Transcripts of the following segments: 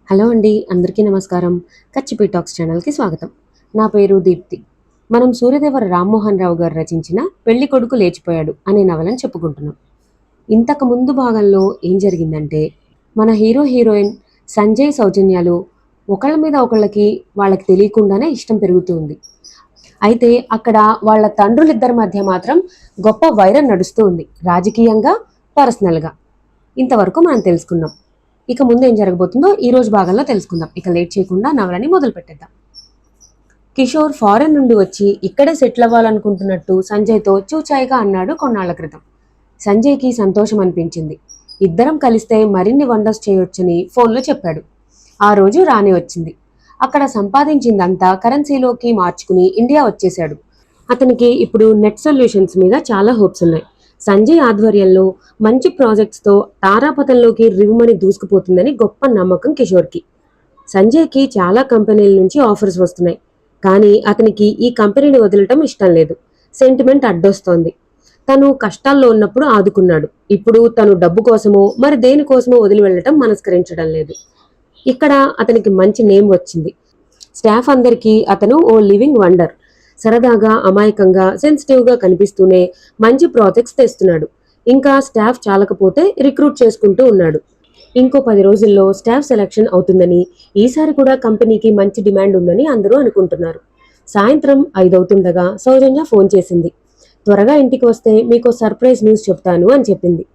Hello అండి, అందరికీ నమస్కారం. కచ్చిపి టాక్స్ ఛానల్కి స్వాగతం. నా పేరు దీప్తి. మనం సూర్యదేవర రామ్మోహన్ రావు గారు రచించిన పెళ్లి కొడుకు లేచిపోయాడు అనే నవలను చెప్పుకుంటున్నాం. ఇంతకు ముందు భాగంలో ఏం జరిగిందంటే, మన హీరో హీరోయిన్ సంజయ్ సౌజన్యాలు ఒకళ్ళ మీద ఒకళ్ళకి వాళ్ళకి తెలియకుండానే ఇష్టం పెరుగుతూ ఉంది. అయితే అక్కడ వాళ్ళ తండ్రులిద్దరి మధ్య మాత్రం గొప్ప వైరం నడుస్తూ ఉంది, రాజకీయంగా, పర్సనల్గా. ఇంతవరకు మనం తెలుసుకున్నాం. ఇక ముందు ఏం జరగబోతుందో ఈ రోజు భాగంలో తెలుసుకుందాం. ఇక లేట్ చేయకుండా నవలని మొదలు పెట్టేద్దాం. కిషోర్ ఫారెన్ నుండి వచ్చి ఇక్కడే సెటిల్ అవ్వాలనుకుంటున్నట్టు సంజయ్తో చూచాయిగా అన్నాడు కొన్నాళ్ల క్రితం. సంజయ్కి సంతోషం అనిపించింది. ఇద్దరం కలిస్తే మరిన్ని వండర్స్ చేయొచ్చని ఫోన్లో చెప్పాడు. ఆ రోజు రాని వచ్చింది. అక్కడ సంపాదించిందంతా కరెన్సీలోకి మార్చుకుని ఇండియా వచ్చేశాడు. అతనికి ఇప్పుడు నెట్ సొల్యూషన్స్ మీద చాలా హోప్స్ ఉన్నాయి. సంజయ్ ఆధ్వర్యంలో మంచి ప్రాజెక్ట్స్తో తారాపథంలోకి రివ్వుమని దూసుకుపోతుందని గొప్ప నమ్మకం కిషోర్కి. సంజయ్కి చాలా కంపెనీల నుంచి ఆఫర్స్ వస్తున్నాయి. కానీ అతనికి ఈ కంపెనీని వదలటం ఇష్టం లేదు. సెంటిమెంట్ అడ్డొస్తోంది. తను కష్టాల్లో ఉన్నప్పుడు ఆదుకున్నాడు. ఇప్పుడు తను డబ్బు కోసమో మరి దేనికోసమో వదిలి వెళ్ళటం మనస్కరించడం లేదు. ఇక్కడ అతనికి మంచి నేమ్ వచ్చింది. స్టాఫ్ అందరికీ అతను ఓ లివింగ్ వండర్. సరదాగా, అమాయకంగా, సెన్సిటివ్గా కనిపిస్తూనే మంచి ప్రాజెక్ట్స్ తెస్తున్నాడు. ఇంకా స్టాఫ్ చాలకపోతే రిక్రూట్ చేసుకుంటూ ఉన్నాడు. ఇంకో 10 రోజుల్లో స్టాఫ్ సెలక్షన్ అవుతుందని, ఈసారి కూడా కంపెనీకి మంచి డిమాండ్ ఉందని అందరూ అనుకుంటున్నారు. సాయంత్రం 5 అవుతుండగా సౌజన్య ఫోన్ చేసింది. త్వరగా ఇంటికి వస్తే మీకు సర్ప్రైజ్ న్యూస్ చెప్తాను అని చెప్పింది.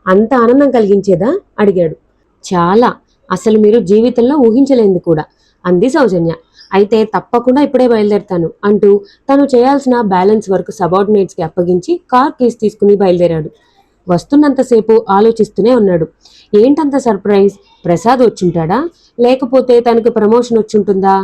అంత ఆనందం కలిగించేదా అడిగాడు. చాలా. అసలు మీరు జీవితంలో ఊహించలేంది కూడా అంది సౌజన్య. అయితే తప్పకుండా ఇప్పుడే బయలుదేరుతాను అంటూ తను చేయాల్సిన బ్యాలెన్స్ వర్క్ సబార్డినేట్స్కి అప్పగించి కార్ కీస్ తీసుకుని బయలుదేరాడు. వస్తున్నంతసేపు ఆలోచిస్తూనే ఉన్నాడు. ఏంటంత సర్ప్రైజ్? ప్రసాద్ వచ్చుంటాడా, లేకపోతే తనకి ప్రమోషన్ వచ్చుంటుందా?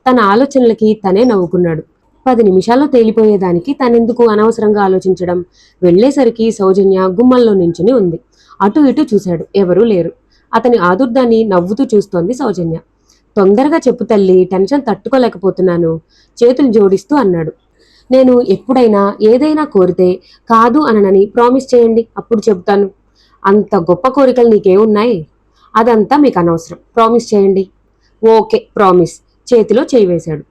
తన ఆలోచనలకి తనే నవ్వుకున్నాడు. 10 నిమిషాల్లో తేలిపోయేదానికి తనెందుకు అనవసరంగా ఆలోచించడం? వెళ్లేసరికి సౌజన్య గుమ్మంలో నించుని ఉంది. అటు ఇటు చూశాడు. ఎవరూ లేరు. అతని ఆదుర్దాన్ని నవ్వుతూ చూస్తోంది సౌజన్య. తొందరగా చెప్పు తల్లి, టెన్షన్ తట్టుకోలేకపోతున్నాను చేతులు జోడిస్తూ అన్నాడు. నేను ఎప్పుడైనా ఏదైనా కోరితే కాదు అననని ప్రామిస్ చేయండి, అప్పుడు చెబుతాను. అంత గొప్ప కోరికలు నీకేమున్నాయి? అదంతా మీకు అనవసరం. ప్రామిస్ చేయండి. Okay, promise. చేతిలో చేయి వేశాడు.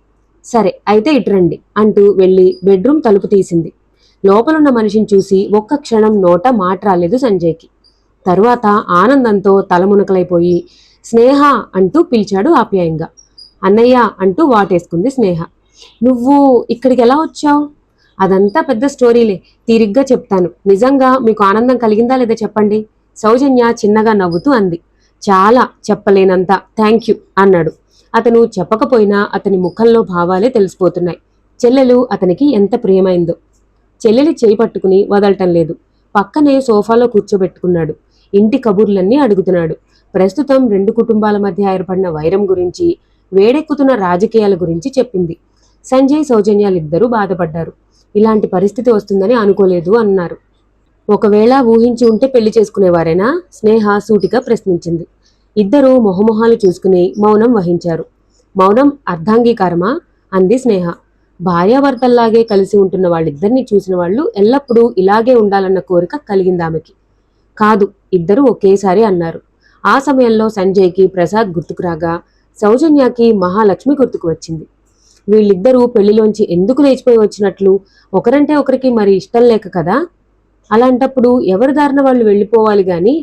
సరే అయితే ఇటురండి అంటూ వెళ్ళి బెడ్రూమ్ తలుపు తీసింది. లోపలున్న మనిషిని చూసి ఒక్క క్షణం నోట మాట రాలేదు సంజయ్కి. తరువాత ఆనందంతో తలమునకలైపోయి స్నేహ అంటూ పిలిచాడు ఆప్యాయంగా. అన్నయ్య అంటూ వాటేసుకుంది స్నేహ. నువ్వు ఇక్కడికి ఎలా వచ్చావు? అదంతా పెద్ద స్టోరీలే, తీరిగ్గా చెప్తాను. నిజంగా మీకు ఆనందం కలిగిందా లేదా చెప్పండి? సౌజన్య చిన్నగా నవ్వుతూ అంది. చాలా, చెప్పలేనంత. థ్యాంక్ యూ అన్నాడు. అతను చెప్పకపోయినా అతని ముఖంలో భావాలే తెలిసిపోతున్నాయి. చెల్లెలు అతనికి ఎంత ప్రియమైందో. చెల్లెలి చేయి పట్టుకుని వదలటం లేదు. పక్కనే సోఫాలో కూర్చోబెట్టుకున్నాడు. ఇంటి కబుర్లన్నీ అడుగుతున్నాడు. ప్రస్తుతం 2 కుటుంబాల మధ్య ఏర్పడిన వైరం గురించి, వేడెక్కుతున్న రాజకీయాల గురించి చెప్పింది. సంజయ్ సౌజన్యాలిద్దరూ బాధపడ్డారు. ఇలాంటి పరిస్థితి వస్తుందని అనుకోలేదు అన్నారు. ఒకవేళ ఊహించి ఉంటే పెళ్లి చేసుకునేవారేనా? స్నేహ సూటిగా ప్రశ్నించింది. ఇద్దరూ మొహమొహాలు చూసుకుని మౌనం వహించారు. మౌనం అర్ధాంగీకారమా అంది స్నేహ. భార్యాభర్తల్లాగే కలిసి ఉంటున్న వాళ్ళిద్దరినీ చూసిన వాళ్ళు ఎల్లప్పుడూ ఇలాగే ఉండాలన్న కోరిక కలిగిందామెకి. కాదు, ఇద్దరూ ఒకేసారి అన్నారు. ఆ సమయంలో సంజయ్కి ప్రసాద్ గుర్తుకురాగా సౌజన్యకి మహాలక్ష్మి గుర్తుకు వచ్చింది. వీళ్ళిద్దరూ పెళ్లిలోంచి ఎందుకు లేచిపోయి వచ్చినట్లు? ఒకరంటే ఒకరికి మరి ఇష్టం లేక కదా. అలాంటప్పుడు ఎవరి దారిన వాళ్ళు వెళ్ళిపోవాలి గాని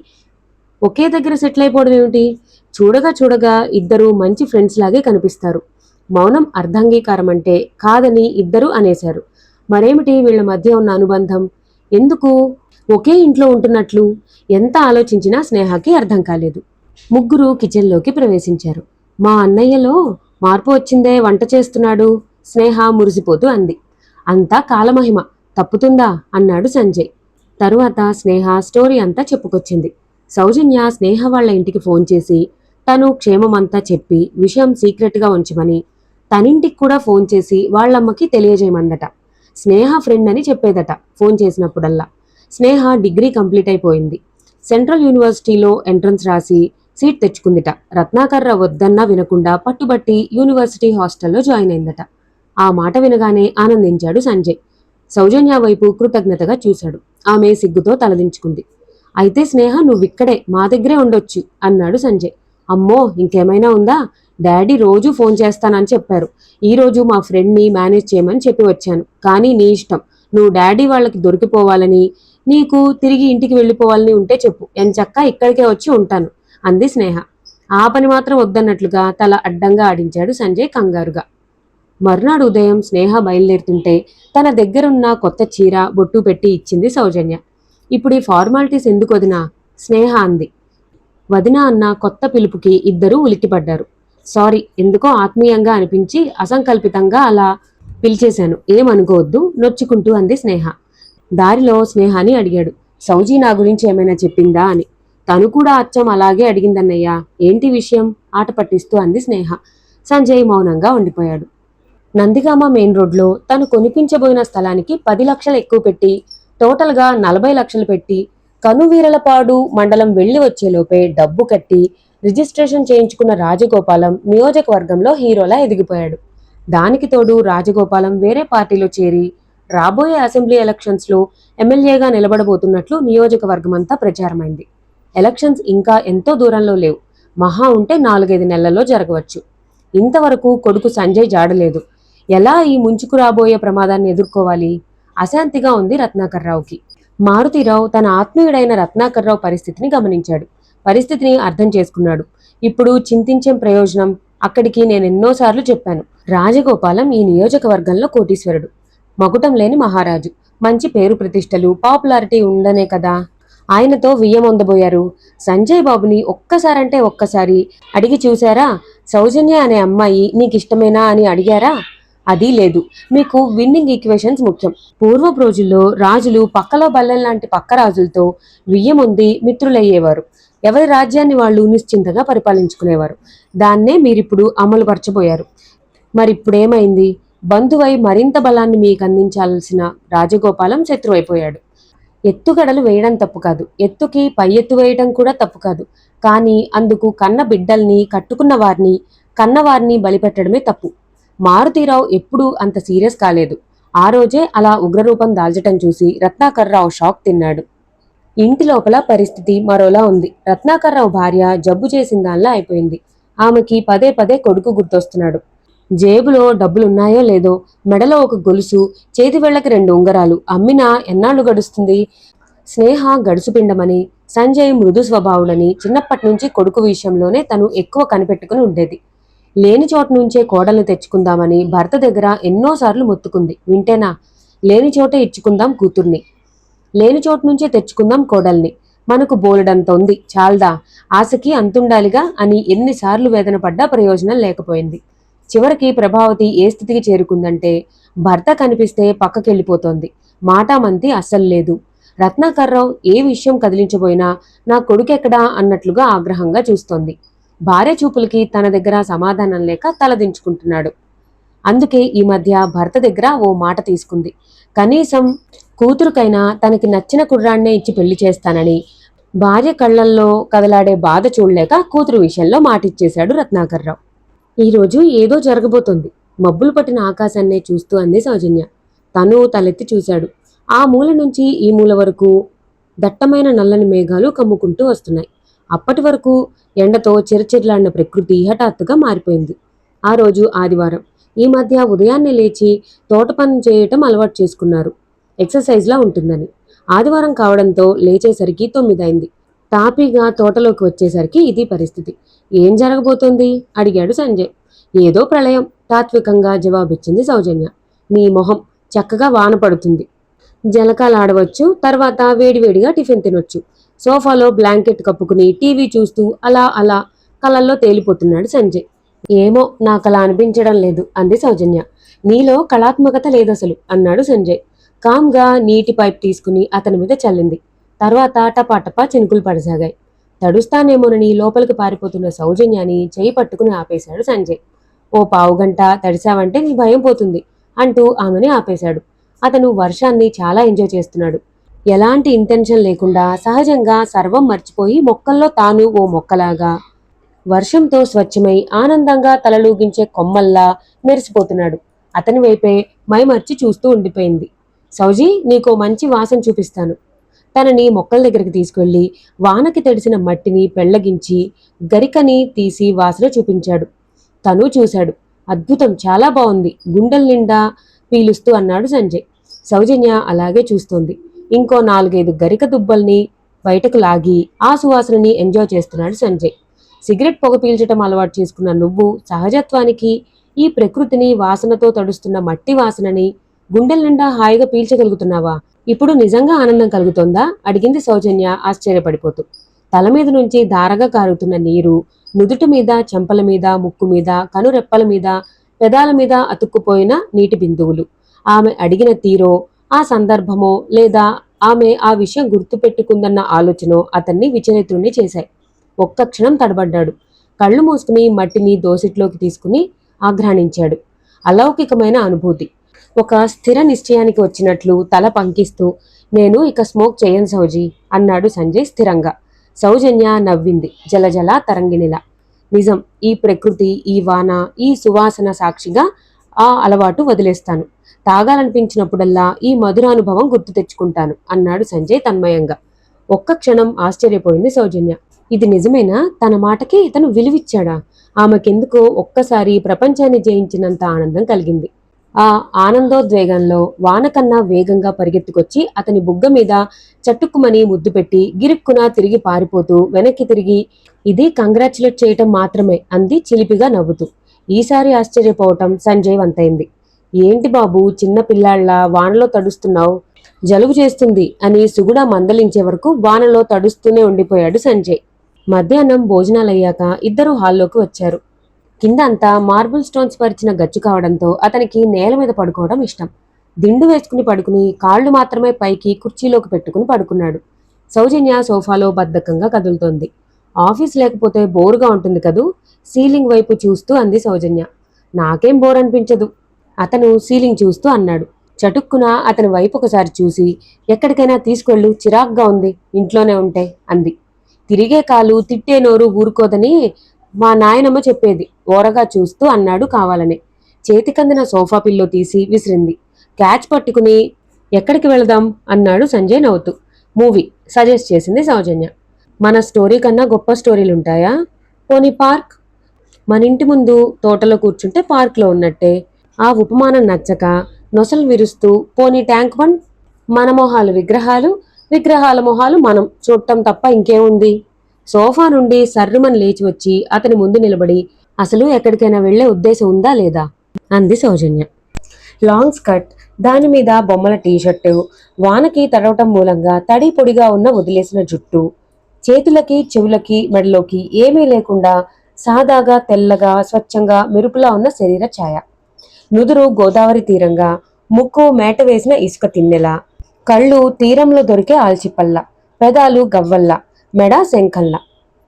ఒకే దగ్గర సెటిల్ అయిపోవడం ఏమిటి? చూడగా చూడగా ఇద్దరూ మంచి ఫ్రెండ్స్ లాగే కనిపిస్తారు. మౌనం అర్ధాంగీకారం అంటే కాదని ఇద్దరూ అనేశారు. మరేమిటి వీళ్ల మధ్య ఉన్న అనుబంధం? ఎందుకు ఒకే ఇంట్లో ఉంటున్నట్లు? ఎంత ఆలోచించినా స్నేహకి అర్థం కాలేదు. ముగ్గురు కిచెన్లోకి ప్రవేశించారు. మా అన్నయ్యలో మార్పు వచ్చిందే, వంట చేస్తున్నాడు స్నేహ మురిసిపోతూ అంది. అంతా కాలమహిమ, తప్పుతుందా అన్నాడు సంజయ్. తరువాత స్నేహ స్టోరీ అంతా చెప్పుకొచ్చింది. సౌజన్య స్నేహ వాళ్ల ఇంటికి ఫోన్ చేసి తను క్షేమమంతా చెప్పి విషయం సీక్రెట్గా ఉంచమని, తనింటికి కూడా ఫోన్ చేసి వాళ్ళమ్మకి తెలియజేయమందట. స్నేహ ఫ్రెండ్ అని చెప్పేదట ఫోన్ చేసినప్పుడల్లా. స్నేహ డిగ్రీ కంప్లీట్ అయిపోయింది. సెంట్రల్ యూనివర్సిటీలో ఎంట్రన్స్ రాసి సీట్ తెచ్చుకుందిట. రత్నాకర్ర వద్దన్నా వినకుండా పట్టుబట్టి యూనివర్సిటీ హాస్టల్లో జాయిన్ అయిందట. ఆ మాట వినగానే ఆనందించాడు సంజయ్. సౌజన్య వైపు కృతజ్ఞతగా చూశాడు. ఆమె సిగ్గుతో తలదించుకుంది. అయితే స్నేహ నువ్విక్కడే మా దగ్గరే ఉండొచ్చు అన్నాడు సంజయ్. అమ్మో ఇంకేమైనా ఉందా? డాడీ రోజు ఫోన్ చేస్తానని చెప్పారు. ఈరోజు మా ఫ్రెండ్ని మేనేజ్ చేయమని చెప్పి వచ్చాను. కానీ నీ ఇష్టం. నువ్వు డాడీ వాళ్ళకి దొరికిపోవాలని, నీకు తిరిగి ఇంటికి వెళ్ళిపోవాలని ఉంటే చెప్పు, ఎంచక్కా ఇక్కడికే వచ్చి ఉంటాను అంది స్నేహ. ఆ పని మాత్రం వద్దన్నట్లుగా తల అడ్డంగా ఆడించాడు సంజయ్ కంగారుగా. మర్నాడు ఉదయం స్నేహ బయలుదేరుతుంటే తన దగ్గరున్న కొత్త చీర బొట్టు పెట్టి ఇచ్చింది సౌజన్య. ఇప్పుడు ఈ ఫార్మాలిటీస్ ఎందుకు వదినా? స్నేహ అంది. వదిన అన్న కొత్త పిలుపుకి ఇద్దరూ ఉలిక్కిపడ్డారు. సారీ, ఎందుకో ఆత్మీయంగా అనిపించి అసంకల్పితంగా అలా పిలిచేశాను, ఏమనుకోవద్దు నొచ్చుకుంటూ అంది స్నేహ. దారిలో స్నేహాని అడిగాడు, సౌజీ నా గురించి ఏమైనా చెప్పిందా అని. తను కూడా అచ్చం అలాగే అడిగిందన్నయ్యా. ఏంటి విషయం? ఆట పట్టిస్తూ అంది స్నేహ. సంజయ్ మౌనంగా ఉండిపోయాడు. నందిగామ మెయిన్ రోడ్లో తను కొనిపించబోయిన స్థలానికి 10 లక్షలు ఎక్కువ పెట్టి, టోటల్గా 40 లక్షలు పెట్టి, కనువీరలపాడు మండలం వెళ్లి వచ్చేలోపే డబ్బు కట్టి రిజిస్ట్రేషన్ చేయించుకున్న రాజగోపాలం నియోజకవర్గంలో హీరోలా ఎదిగిపోయాడు. దానికి తోడు రాజగోపాలం వేరే పార్టీలో చేరి రాబోయే అసెంబ్లీ ఎలక్షన్స్లో ఎమ్మెల్యేగా నిలబడబోతున్నట్లు నియోజకవర్గమంతా ప్రచారమైంది. ఎలక్షన్స్ ఇంకా ఎంతో దూరంలో లేవు. మహా ఉంటే 4-5 నెలల్లో జరగవచ్చు. ఇంతవరకు కొడుకు సంజయ్ జాడలేదు. ఎలా ఈ ముంచుకు రాబోయే ప్రమాదాన్ని ఎదుర్కోవాలి? అశాంతిగా ఉంది రత్నాకర్రావుకి. మారుతీరావు తన ఆత్మీయుడైన రత్నాకర్రావు పరిస్థితిని గమనించాడు. పరిస్థితిని అర్థం చేసుకున్నాడు. ఇప్పుడు చింతించే ప్రయోజనం? అక్కడికి నేనెన్నోసార్లు చెప్పాను. రాజగోపాలం ఈ నియోజకవర్గంలో కోటీశ్వరుడు, మకుటం లేని మహారాజు. మంచి పేరు ప్రతిష్టలు, పాపులారిటీ ఉండనే కదా ఆయనతో వియ్యమొందబోయారు. సంజయ్ బాబుని ఒక్కసారంటే ఒక్కసారి అడిగి చూశారా? సౌజన్య అనే అమ్మాయి నీకిష్టమేనా అని అడిగారా? అది లేదు. మీకు విన్నింగ్ ఈక్వేషన్స్ ముఖ్యం. పూర్వపు రోజుల్లో రాజులు పక్కలో బల్లెం లాంటి పక్క రాజులతో వియ్యమొంది మిత్రులయ్యేవారు. ఎవరి రాజ్యాన్ని వాళ్ళు నిశ్చింతగా పరిపాలించుకునేవారు. దాన్నే మీరిప్పుడు అమలు పరచబోయారు. మరిప్పుడేమైంది? బంధువై మరింత బలాన్ని మీకు అందించాల్సిన రాజగోపాలం శత్రువైపోయాడు. ఎత్తుగడలు వేయడం తప్పు కాదు, ఎత్తుకి పై ఎత్తు వేయడం కూడా తప్పు కాదు. కానీ అందుకు కన్న బిడ్డల్ని, కట్టుకున్న వారిని, కన్నవారిని బలిపెట్టడమే తప్పు. మారుతీరావు ఎప్పుడూ అంత సీరియస్ కాలేదు. ఆ రోజే అలా ఉగ్రరూపం దాల్చటం చూసి రత్నాకర్రావు షాక్ తిన్నాడు. ఇంటి లోపల పరిస్థితి మరోలా ఉంది. రత్నాకర్రావు భార్య జబ్బు చేసిన దానిలా అయిపోయింది. ఆమెకి పదే పదే కొడుకు గుర్తొస్తున్నాడు. జేబులో డబ్బులున్నాయో లేదో, మెడలో ఒక గొలుసు, చేతి వేళ్లకి 2 ఉంగరాలు. అమ్మినా ఎన్నాళ్లు గడుస్తుంది? స్నేహ గడుసుపిండమని, సంజయ్ మృదు స్వభావుడని చిన్నప్పటి నుంచి కొడుకు విషయంలోనే తను ఎక్కువ కనిపెట్టుకుని ఉండేది. లేని చోటు నుంచే కోడల్ని తెచ్చుకుందామని భర్త దగ్గర ఎన్నోసార్లు మొత్తుకుంది. వింటేనా? లేని చోటే ఇచ్చుకుందాం కూతుర్ని, లేని చోటు నుంచే తెచ్చుకుందాం కోడల్ని, మనకు బోలెడంత ఉంది చాల్దా, ఆశకి అంతుండాలిగా అని ఎన్నిసార్లు వేదన పడ్డా ప్రయోజనం లేకపోయింది. చివరికి ప్రభావతి ఏ స్థితికి చేరుకుందంటే భర్త కనిపిస్తే పక్కకెళ్ళిపోతోంది. మాటామంతి అస్సలు లేదు. రత్నాకర్రావు ఏ విషయం కదిలించబోయినా నా కొడుకెక్కడా అన్నట్లుగా ఆగ్రహంగా చూస్తోంది. భార్య చూపులకి తన దగ్గర సమాధానం లేక తలదించుకుంటున్నాడు. అందుకే ఈ మధ్య భర్త దగ్గర ఓ మాట తీసుకుంది. కనీసం కూతురుకైనా తనకి నచ్చిన కుర్రాన్నే ఇచ్చి పెళ్లి చేస్తానని. భార్య కళ్లల్లో కదలాడే బాధ చూడలేక కూతురు విషయంలో మాటిచ్చేశాడు రత్నాకర్రావు. ఈరోజు ఏదో జరగబోతోంది. మబ్బులు పట్టిన ఆకాశాన్నే చూస్తూ అంది సౌజన్య. తను తలెత్తి చూశాడు. ఆ మూల నుంచి ఈ మూల వరకు దట్టమైన నల్లని మేఘాలు కమ్ముకుంటూ వస్తున్నాయి. అప్పటి వరకు ఎండతో చిరచిరలాడిన ప్రకృతి హఠాత్తుగా మారిపోయింది. ఆ రోజు ఆదివారం. ఈ మధ్య ఉదయాన్నే లేచి తోట పని చేయటం అలవాటు చేసుకున్నారు, ఎక్సర్సైజ్లా ఉంటుందని. ఆదివారం కావడంతో లేచేసరికి 9 అయింది. తాపీగా తోటలోకి వచ్చేసరికి ఇది పరిస్థితి. ఏం జరగబోతోంది? అడిగాడు సంజయ్. ఏదో ప్రళయం, తాత్వికంగా జవాబిచ్చింది సౌజన్య. నీ మొహం, చక్కగా వాన పడుతుంది, జలకాలాడవచ్చు, తర్వాత వేడివేడిగా టిఫిన్ తినొచ్చు. సోఫాలో బ్లాంకెట్ కప్పుకుని టీవీ చూస్తూ అలా అలా కలల్లో తేలిపోతున్నాడు సంజయ్. ఏమో నాకలా అనిపించడం లేదు అంది సౌజన్య. నీలో కళాత్మకత లేదసలు అన్నాడు సంజయ్. కామ్గా నీటి పైప్ తీసుకుని అతని మీద చల్లింది. తర్వాత టపాటపా చినుకులు పడసాగాయి. తడుస్తానేమోనని లోపలికి పారిపోతున్న సౌజన్యాని చేయి పట్టుకుని ఆపేశాడు సంజయ్. ఓ పావుగంట తడిశావంటే నీ భయం పోతుంది అంటూ ఆమెని ఆపేశాడు. అతను వర్షాన్ని చాలా ఎంజాయ్ చేస్తున్నాడు. ఎలాంటి ఇంటెన్షన్ లేకుండా సహజంగా సర్వం మర్చిపోయి మొక్కల్లో తాను ఓ మొక్కలాగా వర్షంతో స్వచ్ఛమై ఆనందంగా తలలూగించే కొమ్మల్లా మెరిసిపోతున్నాడు. అతని వైపే మైమర్చి చూస్తూ ఉండిపోయింది. సౌజీ, నీకో మంచి వాసన చూపిస్తాను. తనని మొక్కల దగ్గరికి తీసుకెళ్లి వానకి తడిసిన మట్టిని పెళ్లగించి గరికని తీసి వాసన చూపించాడు. తను చూశాడు. అద్భుతం, చాలా బాగుంది, గుండెల నిండా పీలుస్తూ అన్నాడు సంజయ్. సౌజన్య అలాగే చూస్తోంది. ఇంకో 4-5 గరిక దుబ్బల్ని బయటకు లాగి ఆ సువాసనని ఎంజాయ్ చేస్తున్నాడు సంజయ్. సిగరెట్ పొగ పీల్చటం అలవాటు చేసుకున్న నువ్వు సహజత్వానికి ఈ ప్రకృతిని, వాసనతో తడుస్తున్న మట్టి వాసనని గుండెల నిండా హాయిగా పీల్చగలుగుతున్నావా? ఇప్పుడు నిజంగా ఆనందం కలుగుతోందా? అడిగింది సౌజన్య ఆశ్చర్యపడిపోతూ. తల మీద నుంచి ధారగా కారుతున్న నీరు నుదుటి మీద, చెంపల మీద, ముక్కు మీద, కనురెప్పల మీద, పెదాల మీద అతుక్కుపోయిన నీటి బిందువులు. ఆమె అడిగిన తీరో, ఆ సందర్భమో, లేదా ఆమె ఆ విషయం గుర్తుపెట్టుకుందన్న ఆలోచనో అతన్ని విచలితుణ్ణి చేశాయి. ఒక్క క్షణం తడబడ్డాడు. కళ్ళు మూసుకుని మట్టిని దోసిట్లోకి తీసుకుని ఆఘ్రాణించాడు. అలౌకికమైన అనుభూతి. ఒక స్థిర నిశ్చయానికి వచ్చినట్లు తల పంకిస్తూ, నేను ఇక స్మోక్ చేయను సౌజీ అన్నాడు సంజయ్ స్థిరంగా. సౌజన్య నవ్వింది జలజల తరంగిణిలా. నిజం, ఈ ప్రకృతి, ఈ వాన, ఈ సువాసన సాక్షిగా ఆ అలవాటు వదిలేస్తాను. తాగాలనిపించినప్పుడల్లా ఈ మధురానుభవం గుర్తు తెచ్చుకుంటాను అన్నాడు సంజయ్ తన్మయంగా. ఒక్క క్షణం ఆశ్చర్యపోయింది సౌజన్య. ఇది నిజమేనా? తన మాటకి ఇతను విలువిచ్చాడా? ఆమెకెందుకో ఒక్కసారి ప్రపంచాన్ని జయించినంత ఆనందం కలిగింది. ఆ ఆనందోద్వేగంలో వానకన్నా వేగంగా పరిగెత్తుకొచ్చి అతని బుగ్గ మీద చట్టుక్కుమని ముద్దు పెట్టి గిరుక్కున తిరిగి పారిపోతూ వెనక్కి తిరిగి, ఇది కంగ్రాచులేట్ చేయటం మాత్రమే అంది చిలిపిగా నవ్వుతూ. ఈసారి ఆశ్చర్యపోవటం సంజయ్ వంతైంది. ఏంటి బాబు, చిన్న పిల్లాళ్ళ వానలో తడుస్తున్నావు, జలుబు చేస్తుంది అని సుగుణ మందలించే వరకు వానలో తడుస్తూనే ఉండిపోయాడు సంజయ్. మధ్యాహ్నం భోజనాలయ్యాక ఇద్దరూ హాల్లోకి వచ్చారు. కింద అంతా మార్బుల్ స్టోన్స్ పరిచిన గచ్చు కావడంతో అతనికి నేల మీద పడుకోవడం ఇష్టం. దిండు వేసుకుని పడుకుని కాళ్లు మాత్రమే పైకి కుర్చీలోకి పెట్టుకుని పడుకున్నాడు. సౌజన్య సోఫాలో బద్ధకంగా కదులుతోంది. ఆఫీస్ లేకపోతే బోరుగా ఉంటుంది కదూ? సీలింగ్ వైపు చూస్తూ అంది సౌజన్య. నాకేం బోర్ అనిపించదు అతను సీలింగ్ చూస్తూ అన్నాడు. చటుక్కున అతని వైపు ఒకసారి చూసి, ఎక్కడికైనా తీసుకెళ్ళు, చిరాగ్గా ఉంది ఇంట్లోనే ఉంటే అంది. తిరిగే కాలు తిట్టే నోరు ఊరుకోదని మా నాయనమ్మ చెప్పేది ఓరగా చూస్తూ అన్నాడు కావాలని. చేతికందిన సోఫా పిల్లో తీసి విసిరింది. క్యాచ్ పట్టుకుని ఎక్కడికి వెళదాం అన్నాడు సంజయ్ నవ్వుతూ. మూవీ సజెస్ట్ చేసింది సౌజన్య. మన స్టోరీ కన్నా గొప్ప స్టోరీలుంటాయా? పోనీ పార్క్? మన ఇంటి ముందు తోటలో కూర్చుంటే పార్క్లో ఉన్నట్టే. ఆ ఉపమానం నచ్చక నొసలు విరుస్తూ, పోనీ ట్యాంక్ బండ్? మన మొహాలు విగ్రహాలు, విగ్రహాల మొహాలు మనం చూడటం తప్ప ఇంకేముంది? సోఫా నుండి సర్రుమని లేచి వచ్చి అతని ముందు నిలబడి, అసలు ఎక్కడికైనా వెళ్లే ఉద్దేశం ఉందా లేదా అంది సౌజన్య. లాంగ్ స్కర్ట్, దాని మీద బొమ్మల టీషర్టు, వానకి తడవటం మూలంగా తడి పొడిగా ఉన్న వదిలేసిన జుట్టు, చేతులకి చెవులకి మెడలోకి ఏమీ లేకుండా సాదాగా తెల్లగా స్వచ్ఛంగా మెరుపులా ఉన్న శరీర ఛాయ. నుదురు గోదావరి తీరంగా, ముక్కు మేట వేసిన ఇసుక తిన్నెలా, కళ్ళు తీరంలో దొరికే ఆల్చిప్పల్లా, పెదాలు గవ్వల్లా, మెడ శంఖంలా.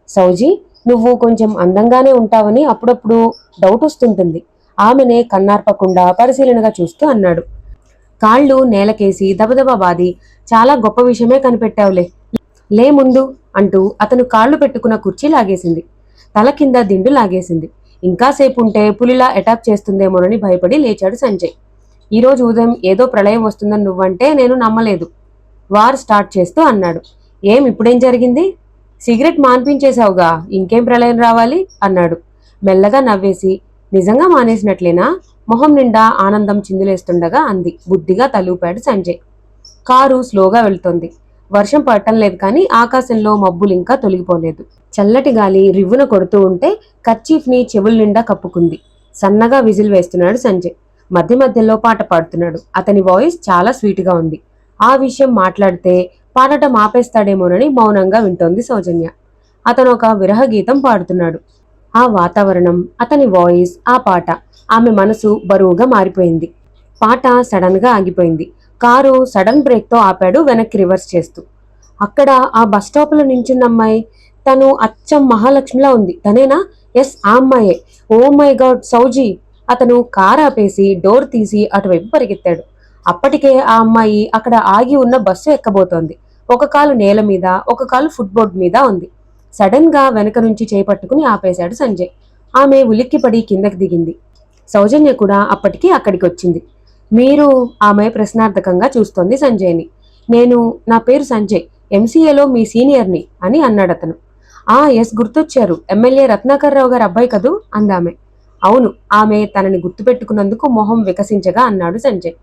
సౌజీ, నువ్వు కొంచెం అందంగానే ఉంటావని అప్పుడప్పుడు డౌట్ వస్తుంటుంది. ఆమెనే కన్నార్పకుండా పరిశీలనగా చూస్తూ అన్నాడు. కాళ్ళు నేలకేసి దబదబా బాది, చాలా గొప్ప విషయమే కనిపెట్టావులే, లే ముందు అంటూ అతను కాళ్ళు పెట్టుకున్న కుర్చీ లాగేసింది. తల కింద దిండు లాగేసింది. ఇంకాసేపు ఉంటే పులిలా అటాక్ చేస్తుందేమోనని భయపడి లేచాడు సంజయ్. ఈరోజు ఉదయం ఏదో ప్రళయం వస్తుందని నువ్వంటే నేను నమ్మలేదు, వార్ స్టార్ట్ చేస్తూ అన్నాడు. ఏం ఇప్పుడేం జరిగింది? సిగరెట్ మాన్పించేశావుగా, ఇంకేం ప్రళయం రావాలి అన్నాడు మెల్లగా నవ్వేసి. నిజంగా మానేసినట్లేనా? మొహం నిండా ఆనందం చిందులేస్తుండగా అంది. బుద్ధిగా తలూపాడు సంజయ్. కారు స్లోగా వెళ్తోంది. వర్షం పడటం లేదు కానీ ఆకాశంలో మబ్బులింకా తొలగిపోలేదు. చల్లటి గాలి రివ్వున కొడుతూ ఉంటే కర్చీఫ్ ని చెవుల నిండా కప్పుకుంది. సన్నగా విజిల్ వేస్తున్నాడు సంజయ్. మధ్య మధ్యలో పాట పాడుతున్నాడు. అతని వాయిస్ చాలా స్వీట్గా ఉంది. ఆ విషయం మాట్లాడితే పాడటం ఆపేస్తాడేమోనని మౌనంగా వింటోంది సౌజన్య. అతను ఒక విరహ గీతం పాడుతున్నాడు. ఆ వాతావరణం, అతని వాయిస్, ఆ పాట, ఆమె మనసు బరువుగా మారిపోయింది. పాట సడన్ గా ఆగిపోయింది. కారు సడన్ బ్రేక్ తో ఆపాడు వెనక్కి రివర్స్ చేస్తూ. అక్కడ ఆ బస్ స్టాప్ లో నించున్న అమ్మాయి, తను అచ్చం మహాలక్ష్మిలా ఉంది. తనేనా? ఎస్, ఆ అమ్మాయే. ఓ మై గాడ్ సౌజీ! అతను కారు ఆపేసి డోర్ తీసి అటువైపు పరిగెత్తాడు. అప్పటికే ఆ అమ్మాయి అక్కడ ఆగి ఉన్న బస్సు ఎక్కబోతోంది. ఒక కాలు నేల మీద, ఒక కాలు ఫుట్బోర్డ్ మీద ఉంది. సడన్ గా వెనక నుంచి చేపట్టుకుని ఆపేశాడు సంజయ్. ఆమె ఉలిక్కిపడి కిందకి దిగింది. సౌజన్య కూడా అప్పటికి అక్కడికి వచ్చింది. మీరు? ఆమె ప్రశ్నార్థకంగా చూస్తోంది సంజయ్ని. నా పేరు సంజయ్, ఎంసీఏలో మీ సీనియర్ని అని అన్నాడు అతను. ఎస్, గుర్తొచ్చారు, ఎమ్మెల్యే రత్నాకర్ రావు గారు అబ్బాయి కదూ అందామె. అవును, ఆమె తనని గుర్తుపెట్టుకున్నందుకు మొహం వికసించగా అన్నాడు సంజయ్.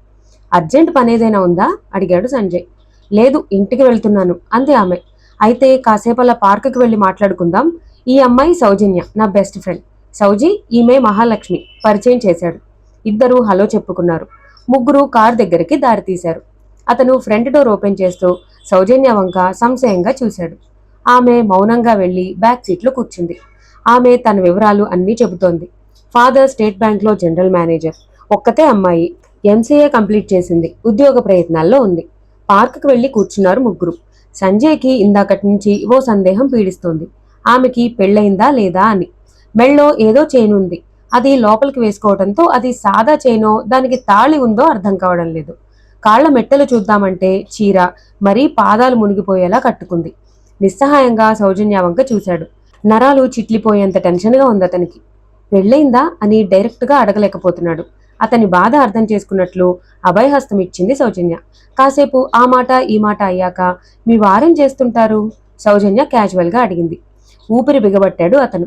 అర్జెంట్ పనేదైనా ఉందా అడిగాడు సంజయ్. లేదు, ఇంటికి వెళ్తున్నాను అంది ఆమె. అయితే కాసేపలా పార్కుకి వెళ్ళి మాట్లాడుకుందాం. ఈ అమ్మాయి సౌజన్య, నా బెస్ట్ ఫ్రెండ్. సౌజీ, ఈమె మహాలక్ష్మి పరిచయం చేశాడు. ఇద్దరూ హలో చెప్పుకున్నారు. ముగ్గురు కార్ దగ్గరికి దారితీశారు. అతను ఫ్రంట్ డోర్ ఓపెన్ చేస్తూ సౌజన్య వంక సంశయంగా చూశాడు. ఆమె మౌనంగా వెళ్లి బ్యాక్ సీట్లో కూర్చుంది. ఆమె తన వివరాలు అన్నీ చెబుతోంది. ఫాదర్ స్టేట్ బ్యాంక్లో జనరల్ మేనేజర్, ఒక్కతే అమ్మాయి, ఎంసీఏ కంప్లీట్ చేసింది, ఉద్యోగ ప్రయత్నాల్లో ఉంది. పార్కుకు వెళ్లి కూర్చున్నారు ముగ్గురు. సంజయ్కి ఇందాకటి నుంచి ఓ సందేహం పీడిస్తోంది. ఆమెకి పెళ్ళయిందా లేదా అని. మెళ్ళో ఏదో చైన్ ఉంది. అది లోపలికి వేసుకోవడంతో అది సాదా చైనో దానికి తాళి ఉందో అర్థం కావడం లేదు. కాళ్ల మెట్టలు చూద్దామంటే చీర మరీ పాదాలు మునిగిపోయేలా కట్టుకుంది. నిస్సహాయంగా సౌజన్య వంక చూశాడు. నరాలు చిట్లిపోయేంత టెన్షన్గా ఉంది అతనికి. పెళ్ళైందా అని డైరెక్ట్గా అడగలేకపోతున్నాడు. అతని బాధ అర్థం చేసుకున్నట్లు అభయహస్తం ఇచ్చింది సౌజన్య. కాసేపు ఆ మాట ఈ మాట అయ్యాక, మీ వారేం చేస్తుంటారు సౌజన్య క్యాజువల్గా అడిగింది. ఊపిరి బిగబట్టాడు అతను.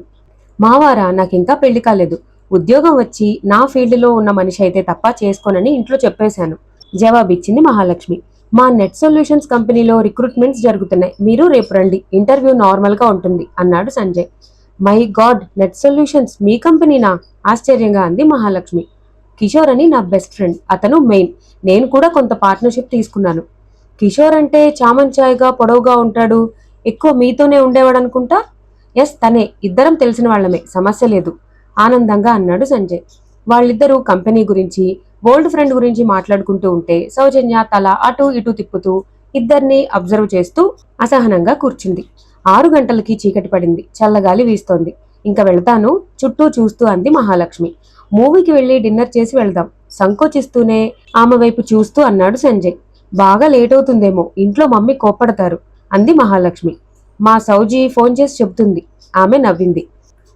మావారా, నాకింకా పెళ్లి కాలేదు. ఉద్యోగం వచ్చి నా ఫీల్డ్లో ఉన్న మనిషి అయితే తప్ప చేసుకోనని ఇంట్లో చెప్పేశాను జవాబిచ్చింది మహాలక్ష్మి. మా నెట్ సొల్యూషన్స్ కంపెనీలో రిక్రూట్మెంట్స్ జరుగుతున్నాయి, మీరు రేపు రండి, ఇంటర్వ్యూ నార్మల్గా ఉంటుంది అన్నాడు Sanjay. My God, net solutions మీ కంపెనీనా ఆశ్చర్యంగా అంది మహాలక్ష్మి. కిషోర్ అని నా బెస్ట్ ఫ్రెండ్, అతను మెయిన్. నేను కూడా కొంత పార్ట్నర్షిప్ తీసుకున్నాను. కిషోర్ అంటే చామంచాయిగా పొడవుగా ఉంటాడు, ఎక్కువ మీతోనే ఉండేవాడు అనుకుంటా. ఎస్, తనే, ఇద్దరం తెలిసిన వాళ్ళమే, సమస్య లేదు ఆనందంగా అన్నాడు సంజయ్. వాళ్ళిద్దరూ కంపెనీ గురించి, ఓల్డ్ ఫ్రెండ్ గురించి మాట్లాడుకుంటూ ఉంటే సౌజన్య తల అటు ఇటు తిప్పుతూ ఇద్దరిని అబ్జర్వ్ చేస్తూ అసహనంగా కూర్చుంది. 6 గంటలకి చీకటి పడింది. చల్లగాలి వీస్తోంది. ఇంకా వెళ్తాను, చుట్టూ చూస్తూ అంది మహాలక్ష్మి. మూవీకి వెళ్ళి డిన్నర్ చేసి వెళ్దాం సంకోచిస్తూనే ఆమె వైపు చూస్తూ అన్నాడు సంజయ్. బాగా లేట్ అవుతుందేమో, ఇంట్లో మమ్మీ కోప్పడతారు అంది మహాలక్ష్మి. మా సౌజీ ఫోన్ చేసి చెబుతుంది. ఆమె నవ్వింది.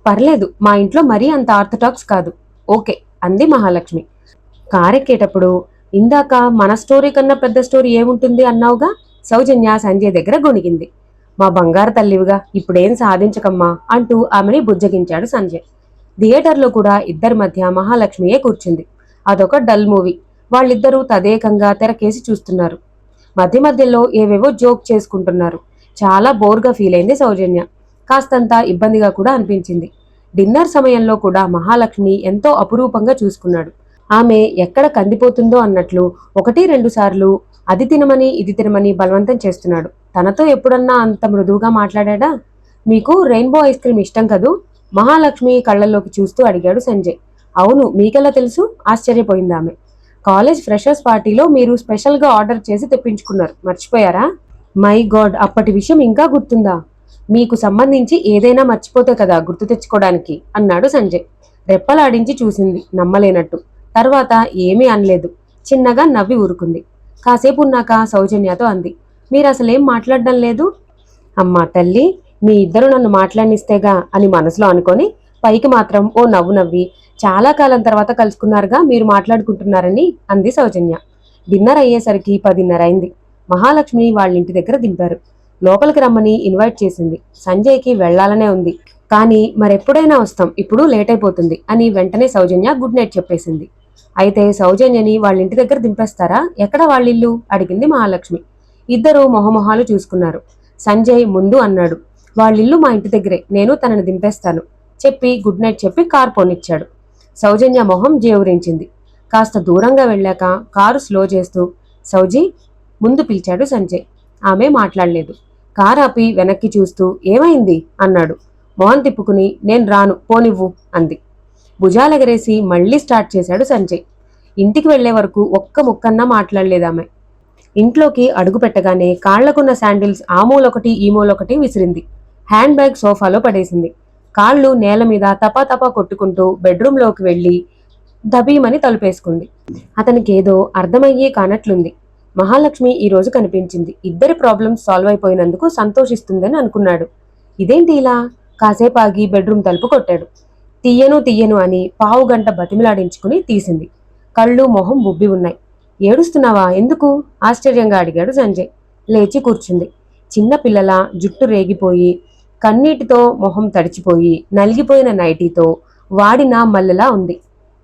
పర్లేదు, మా ఇంట్లో మరీ అంత ఆర్థడాక్స్ కాదు. ఓకే అంది మహాలక్ష్మి. కారెక్కేటప్పుడు, ఇందాక మన స్టోరీ కన్నా పెద్ద స్టోరీ ఏముంటుంది అన్నావుగా సౌజన్య సంజయ్ దగ్గర గొణిగింది. మా బంగారు తల్లివిగా ఇప్పుడేం సాధించకమ్మా అంటూ ఆమెని బుజ్జగించాడు సంజయ్. థియేటర్లో కూడా ఇద్దరి మధ్య మహాలక్ష్మియే కూర్చుంది. అదొక డల్ మూవీ. వాళ్ళిద్దరూ తదేకంగా తెరకేసి చూస్తున్నారు. మధ్య మధ్యలో ఏవేవో జోక్ చేసుకుంటున్నారు. చాలా బోర్గా ఫీల్ అయింది సౌజన్య. కాస్తంత ఇబ్బందిగా కూడా అనిపించింది. డిన్నర్ సమయంలో కూడా మహాలక్ష్మి ఎంతో అపురూపంగా చూసుకున్నాడు. ఆమె ఎక్కడ కందిపోతుందో అన్నట్లు 1-2 సార్లు అది తినమని ఇది తినమని బలవంతం చేస్తున్నాడు. తనతో ఎప్పుడన్నా అంత మృదువుగా మాట్లాడా? మీకు రెయిన్బో ఐస్ క్రీమ్ ఇష్టం కదూ మహాలక్ష్మి కళ్ళల్లోకి చూస్తూ అడిగాడు సంజయ్. అవును, మీకెలా తెలుసు ఆశ్చర్యపోయింది ఆమె. కాలేజ్ ఫ్రెషర్స్ పార్టీలో మీరు స్పెషల్గా ఆర్డర్ చేసి తెప్పించుకున్నారు, మర్చిపోయారా? మై గాడ్, అప్పటి విషయం ఇంకా గుర్తుందా? మీకు సంబంధించి ఏదైనా మర్చిపోతే కదా గుర్తు తెచ్చుకోవడానికి అన్నాడు సంజయ్. రెప్పలాడించి చూసింది నమ్మలేనట్టు. తర్వాత ఏమీ అనలేదు. చిన్నగా నవ్వి ఊరుకుంది. కాసేపు ఉన్నాక సౌజన్యతో అంది. మీరు అసలేం మాట్లాడడం లేదు. అమ్మా తల్లి, మీ ఇద్దరు నన్ను మాట్లాడినిస్తేగా అని మనసులో అనుకొని పైకి మాత్రం ఓ నవ్వు నవ్వి, చాలా కాలం తర్వాత కలుసుకున్నారుగా, మీరు మాట్లాడుకుంటున్నారని అంది సౌజన్య. డిన్నర్ అయ్యేసరికి 10:30 అయింది. మహాలక్ష్మి వాళ్ళింటి దగ్గర దింపారు. లోపలికి రమ్మని ఇన్వైట్ చేసింది. సంజయ్కి వెళ్లాలనే ఉంది, కానీ మరెప్పుడైనా వస్తాం, ఇప్పుడు లేట్ అయిపోతుంది అని వెంటనే సౌజన్య గుడ్ నైట్ చెప్పేసింది. అయితే సౌజన్యని వాళ్ళింటి దగ్గర దింపేస్తారా? ఎక్కడ వాళ్ళిల్లు అడిగింది మహాలక్ష్మి. ఇద్దరూ మొహమొహాలు చూసుకున్నారు. సంజయ్ ముందు అన్నాడు, వాళ్ళిల్లు మా ఇంటి దగ్గరే, నేను తనని దింపేస్తాను చెప్పి గుడ్ నైట్ చెప్పి కారు పోనిచ్చాడు. సౌజన్య మొహం జేవురించింది. కాస్త దూరంగా వెళ్ళాక కారు స్లో చేస్తూ సౌజీ ముందు పిలిచాడు సంజయ్. ఆమె మాట్లాడలేదు. కారు ఆపి వెనక్కి చూస్తూ ఏమైంది అన్నాడు. మొహం తిప్పుకుని నేను రాను, పోనివ్వు అంది. భుజాలెగరేసి మళ్లీ స్టార్ట్ చేశాడు సంజయ్. ఇంటికి వెళ్లే వరకు ఒక్క ముక్కన్నా మాట్లాడలేదామె. ఇంట్లోకి అడుగు పెట్టగానే కాళ్లకున్న శాండిల్స్ ఆ మూలొకటి ఈ మూలొకటి విసిరింది. హ్యాండ్ బ్యాగ్ సోఫాలో పడేసింది. కాళ్ళు నేల మీద తపాతపా కొట్టుకుంటూ బెడ్రూంలోకి వెళ్లి దబీమని తలుపేసుకుంది. అతనికేదో అర్థమయ్యే కానట్లుంది. మహాలక్ష్మి ఈరోజు కనిపించింది. ఇద్దరి ప్రాబ్లమ్స్ సాల్వ్ అయిపోయినందుకు సంతోషిస్తుందని అనుకున్నాడు. ఇదేంటి ఇలా? కాసేపు ఆగి బెడ్రూమ్ తలుపు కొట్టాడు. తీయను అని 1/2 గంట బతిమిలాడించుకుని తీసింది. కళ్ళు మొహం ఉబ్బి ఉన్నాయి. ఏడుస్తున్నావా? ఎందుకు ఆశ్చర్యంగా అడిగాడు సంజయ్. లేచి కూర్చుంది. చిన్న పిల్లల జుట్టు రేగిపోయి, కన్నీటితో మొహం తడిచిపోయి, నలిగిపోయిన నైటీతో వాడిన మల్లెలా ఉంది.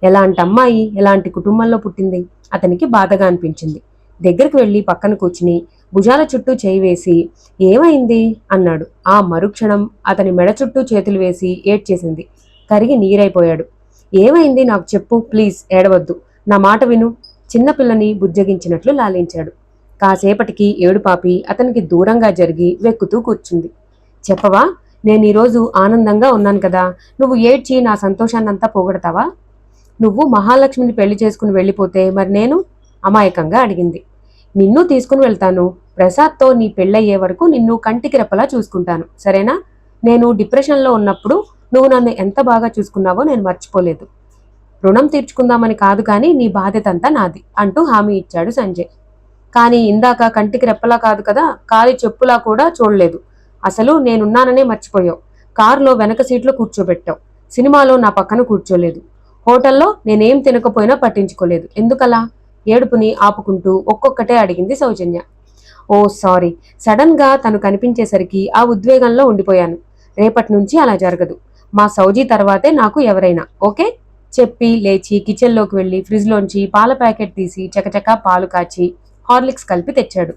ఎలాంటి అమ్మాయి ఎలాంటి కుటుంబంలో పుట్టింది? అతనికి బాధగా అనిపించింది. దగ్గరికి వెళ్లి పక్కన కూర్చుని భుజాల చుట్టూ చేయి వేసి, ఏమైంది అన్నాడు. ఆ మరుక్షణం అతని మెడ చుట్టూ చేతులు వేసి ఏడ్చేసింది. కరిగి నీరైపోయాడు. ఏమైంది నాకు చెప్పు, ప్లీజ్ ఏడవద్దు, నా మాట విను. చిన్నపిల్లని బుజ్జగించినట్లు లాలించాడు. కాసేపటికి ఏడుపాపి అతనికి దూరంగా జరిగి వెక్కుతూ కూర్చుంది. చెప్పవా, నేను ఈరోజు ఆనందంగా ఉన్నాను కదా, నువ్వు ఏడ్చి నా సంతోషాన్నంతా పోగొడతావా? నువ్వు మహాలక్ష్మిని పెళ్లి చేసుకుని వెళ్ళిపోతే మరి నేను? అమాయకంగా అడిగింది. నిన్ను తీసుకుని వెళ్తాను. ప్రసాద్తో నీ పెళ్ళయ్యే వరకు నిన్ను కంటికి రెప్పలా చూసుకుంటాను, సరేనా? నేను డిప్రెషన్లో ఉన్నప్పుడు నువ్వు నన్ను ఎంత బాగా చూసుకున్నావో నేను మర్చిపోలేదు. రుణం తీర్చుకుందామని కాదు, కానీ నీ బాధ్యత అంతా నాది అంటూ హామీ ఇచ్చాడు సంజయ్. కానీ ఇందాక కంటికి రెప్పలా కాదు కదా, కాలి చెప్పులా కూడా చూడలేదు. అసలు నేనున్నాననే మర్చిపోయావు. కారులో వెనక సీట్లో కూర్చోబెట్టావు. సినిమాలో నా పక్కన కూర్చోలేదు. హోటల్లో నేనేం తినకపోయినా పట్టించుకోలేదు. ఎందుకలా? ఏడుపుని ఆపుకుంటూ ఒక్కొక్కటే అడిగింది సౌజన్య. ఓ సారీ, సడన్ గా తను కనిపించేసరికి ఆ ఉద్వేగంలో ఉండిపోయాను. రేపటి నుంచి అలా జరగదు. మా సౌజీ తర్వాతే నాకు ఎవరైనా, ఓకే? చెప్పి లేచి కిచెన్లోకి వెళ్లి ఫ్రిడ్జ్లోంచి పాల ప్యాకెట్ తీసి చకచకా పాలు కాచి హార్లిక్స్ కలిపి తెచ్చాడు.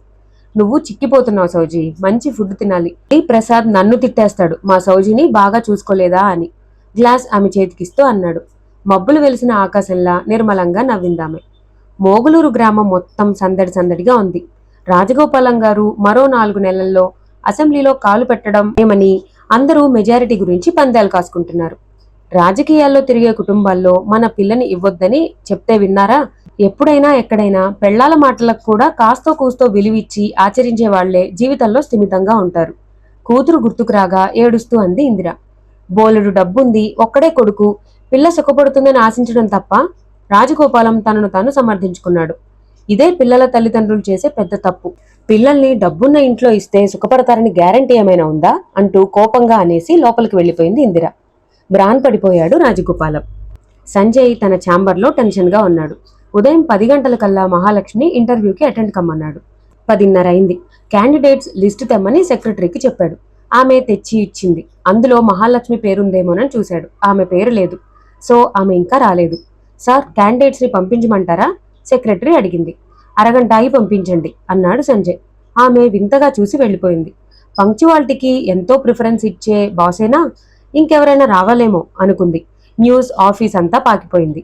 నువ్వు చిక్కిపోతున్నావు సౌజీ, మంచి ఫుడ్ తినాలి. ఈ ప్రసాద్ నన్ను తిట్టేస్తాడు మా సౌజీని బాగా చూసుకోలేదా అని. గ్లాస్ ఆమె చేతికిస్తూ అన్నాడు. మబ్బులు వెలిసిన ఆకాశంలా నిర్మలంగా నవ్విందామె. మోగులూరు గ్రామం మొత్తం సందడి సందడిగా ఉంది. రాజగోపాలం గారు మరో 4 నెలల్లో అసెంబ్లీలో కాలు పెట్టడం ఏమని అందరూ మెజారిటీ గురించి పందాలు కాసుకుంటున్నారు. రాజకీయాల్లో తిరిగే కుటుంబాల్లో మన పిల్లని ఇవ్వొద్దని చెప్తే విన్నారా? ఎప్పుడైనా ఎక్కడైనా పెళ్లాల మాటలకు కూడా కాస్తో కూస్తో విలువిచ్చి ఆచరించే వాళ్లే జీవితంలో స్థిమితంగా ఉంటారు. కూతురు గుర్తుకు రాగా ఏడుస్తూ అంది ఇందిర. బోలెడు డబ్బుంది, ఒక్కడే కొడుకు, పిల్ల సుఖపడుతుందని ఆశించడం తప్ప. రాజగోపాలం తనను తాను సమర్థించుకున్నాడు. ఇదే పిల్లల తల్లిదండ్రులు చేసే పెద్ద తప్పు. పిల్లల్ని డబ్బున్న ఇంట్లో ఇస్తే సుఖపడతారని గ్యారంటీ ఏమైనా ఉందా అంటూ కోపంగా అనేసి లోపలికి వెళ్లిపోయింది ఇందిర. బ్రాన్ పడిపోయాడు రాజగోపాలం. సంజయ్ తన ఛాంబర్లో టెన్షన్గా ఉన్నాడు. ఉదయం 10 గంటలకల్లా మహాలక్ష్మి ఇంటర్వ్యూకి అటెండ్ కమ్మన్నాడు. 10:30 అయింది. క్యాండిడేట్స్ లిస్టు తెమ్మని సెక్రటరీకి చెప్పాడు. ఆమె తెచ్చి ఇచ్చింది. అందులో మహాలక్ష్మి పేరుందేమోనని చూశాడు. ఆమె పేరు లేదు. సో ఆమె ఇంకా రాలేదు. సార్, క్యాండిడేట్స్ని పంపించమంటారా? సెక్రటరీ అడిగింది. అరగంట ఆగి పంపించండి అన్నాడు సంజయ్. ఆమె వింతగా చూసి వెళ్ళిపోయింది. పంక్చువాలిటీకి ఎంతో ప్రిఫరెన్స్ ఇచ్చే బాసేనా, ఇంకెవరైనా రావాలేమో అనుకుంది. న్యూస్ ఆఫీస్ అంతా పాకిపోయింది.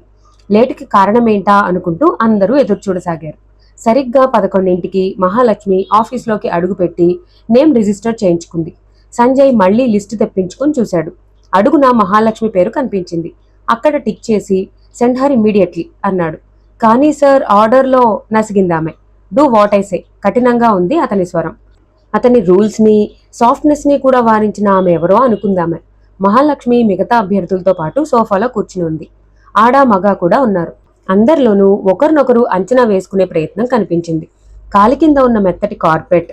లేటుకి కారణమేంటా అనుకుంటూ అందరూ ఎదురుచూడసాగారు. సరిగ్గా 11ంటికి మహాలక్ష్మి ఆఫీస్లోకి అడుగుపెట్టి నేమ్ రిజిస్టర్ చేయించుకుంది. సంజయ్ మళ్లీ లిస్టు తెప్పించుకుని చూశాడు. అడుగున మహాలక్ష్మి పేరు కనిపించింది. అక్కడ టిక్ చేసి సెండ్ హర్ ఇమ్మీడియట్లీ అన్నాడు. కానీ సార్, ఆర్డర్లో నసిగిందామె. డూ వాట్ ఐ సే, కఠినంగా ఉంది అతని స్వరం. అతని రూల్స్ని సాఫ్ట్నెస్ని కూడా వారించిన ఆమె ఎవరో అనుకుందామె. మహాలక్ష్మి మిగతా అభ్యర్థులతో పాటు సోఫాలో కూర్చుని ఉంది. ఆడా మగా కూడా ఉన్నారు. అందరిలోనూ ఒకరినొకరు అంచనా వేసుకునే ప్రయత్నం కనిపించింది. కాలి కింద ఉన్న మెత్తటి కార్పెట్,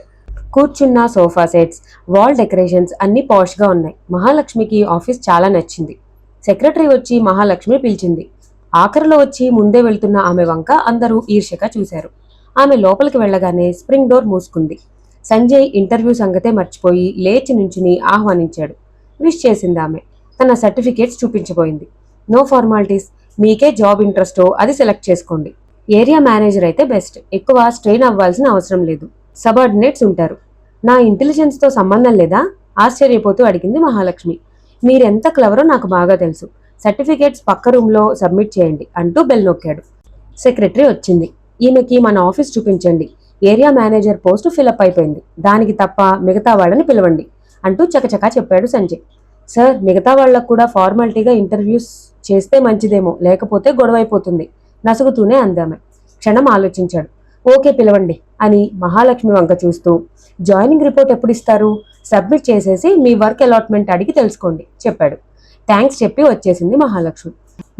కూర్చున్న సోఫా సెట్స్, వాల్ డెకరేషన్స్ అన్నీ పాష్గా ఉన్నాయి. మహాలక్ష్మికి ఆఫీస్ చాలా నచ్చింది. సెక్రటరీ వచ్చి మహాలక్ష్మి పిలిచింది. ఆఖరిలో వచ్చి ముందే వెళ్తున్న ఆమె వంక అందరూ ఈర్ష్యగా చూశారు. ఆమె లోపలికి వెళ్లగానే స్ప్రింగ్ డోర్ మూసుకుంది. సంజయ్ ఇంటర్వ్యూ సంగతే మర్చిపోయి లేచి నుంచుని ఆహ్వానించాడు. విష్ చేసింది ఆమె. తన సర్టిఫికేట్స్ చూపించబోయింది. నో ఫార్మాలిటీస్, మీకే జాబ్ ఇంట్రెస్టో అది సెలెక్ట్ చేసుకోండి. ఏరియా మేనేజర్ అయితే బెస్ట్, ఎక్కువ స్ట్రెయిన్ అవ్వాల్సిన అవసరం లేదు. సబార్డినేట్స్ ఉంటారు. నా ఇంటెలిజెన్స్తో సంబంధం లేదా? ఆశ్చర్యపోతూ అడిగింది మహాలక్ష్మి. మీరెంత క్లవరో నాకు బాగా తెలుసు. సర్టిఫికేట్స్ పక్క రూమ్లో సబ్మిట్ చేయండి అంటూ బెల్ నొక్కాడు. సెక్రటరీ వచ్చింది. ఈమెకి మన ఆఫీస్ చూపించండి. ఏరియా మేనేజర్ పోస్టు ఫిలప్ అయిపోయింది. దానికి తప్ప మిగతా వాళ్ళని పిలవండి అంటూ చకచకా చెప్పాడు సంజయ్. సార్, మిగతా వాళ్ళకు కూడా ఫార్మాలిటీగా ఇంటర్వ్యూస్ చేస్తే మంచిదేమో, లేకపోతే గొడవైపోతుంది నసుగుతూనే అందామె. క్షణం ఆలోచించాడు. ఓకే, పిలవండి అని మహాలక్ష్మి వంక చూస్తూ, జాయినింగ్ రిపోర్ట్ ఎప్పుడు ఇస్తారు? సబ్మిట్ చేసేసి మీ వర్క్ అలాట్మెంట్ అడిగి తెలుసుకోండి చెప్పాడు. థ్యాంక్స్ చెప్పి వచ్చేసింది మహాలక్ష్మి.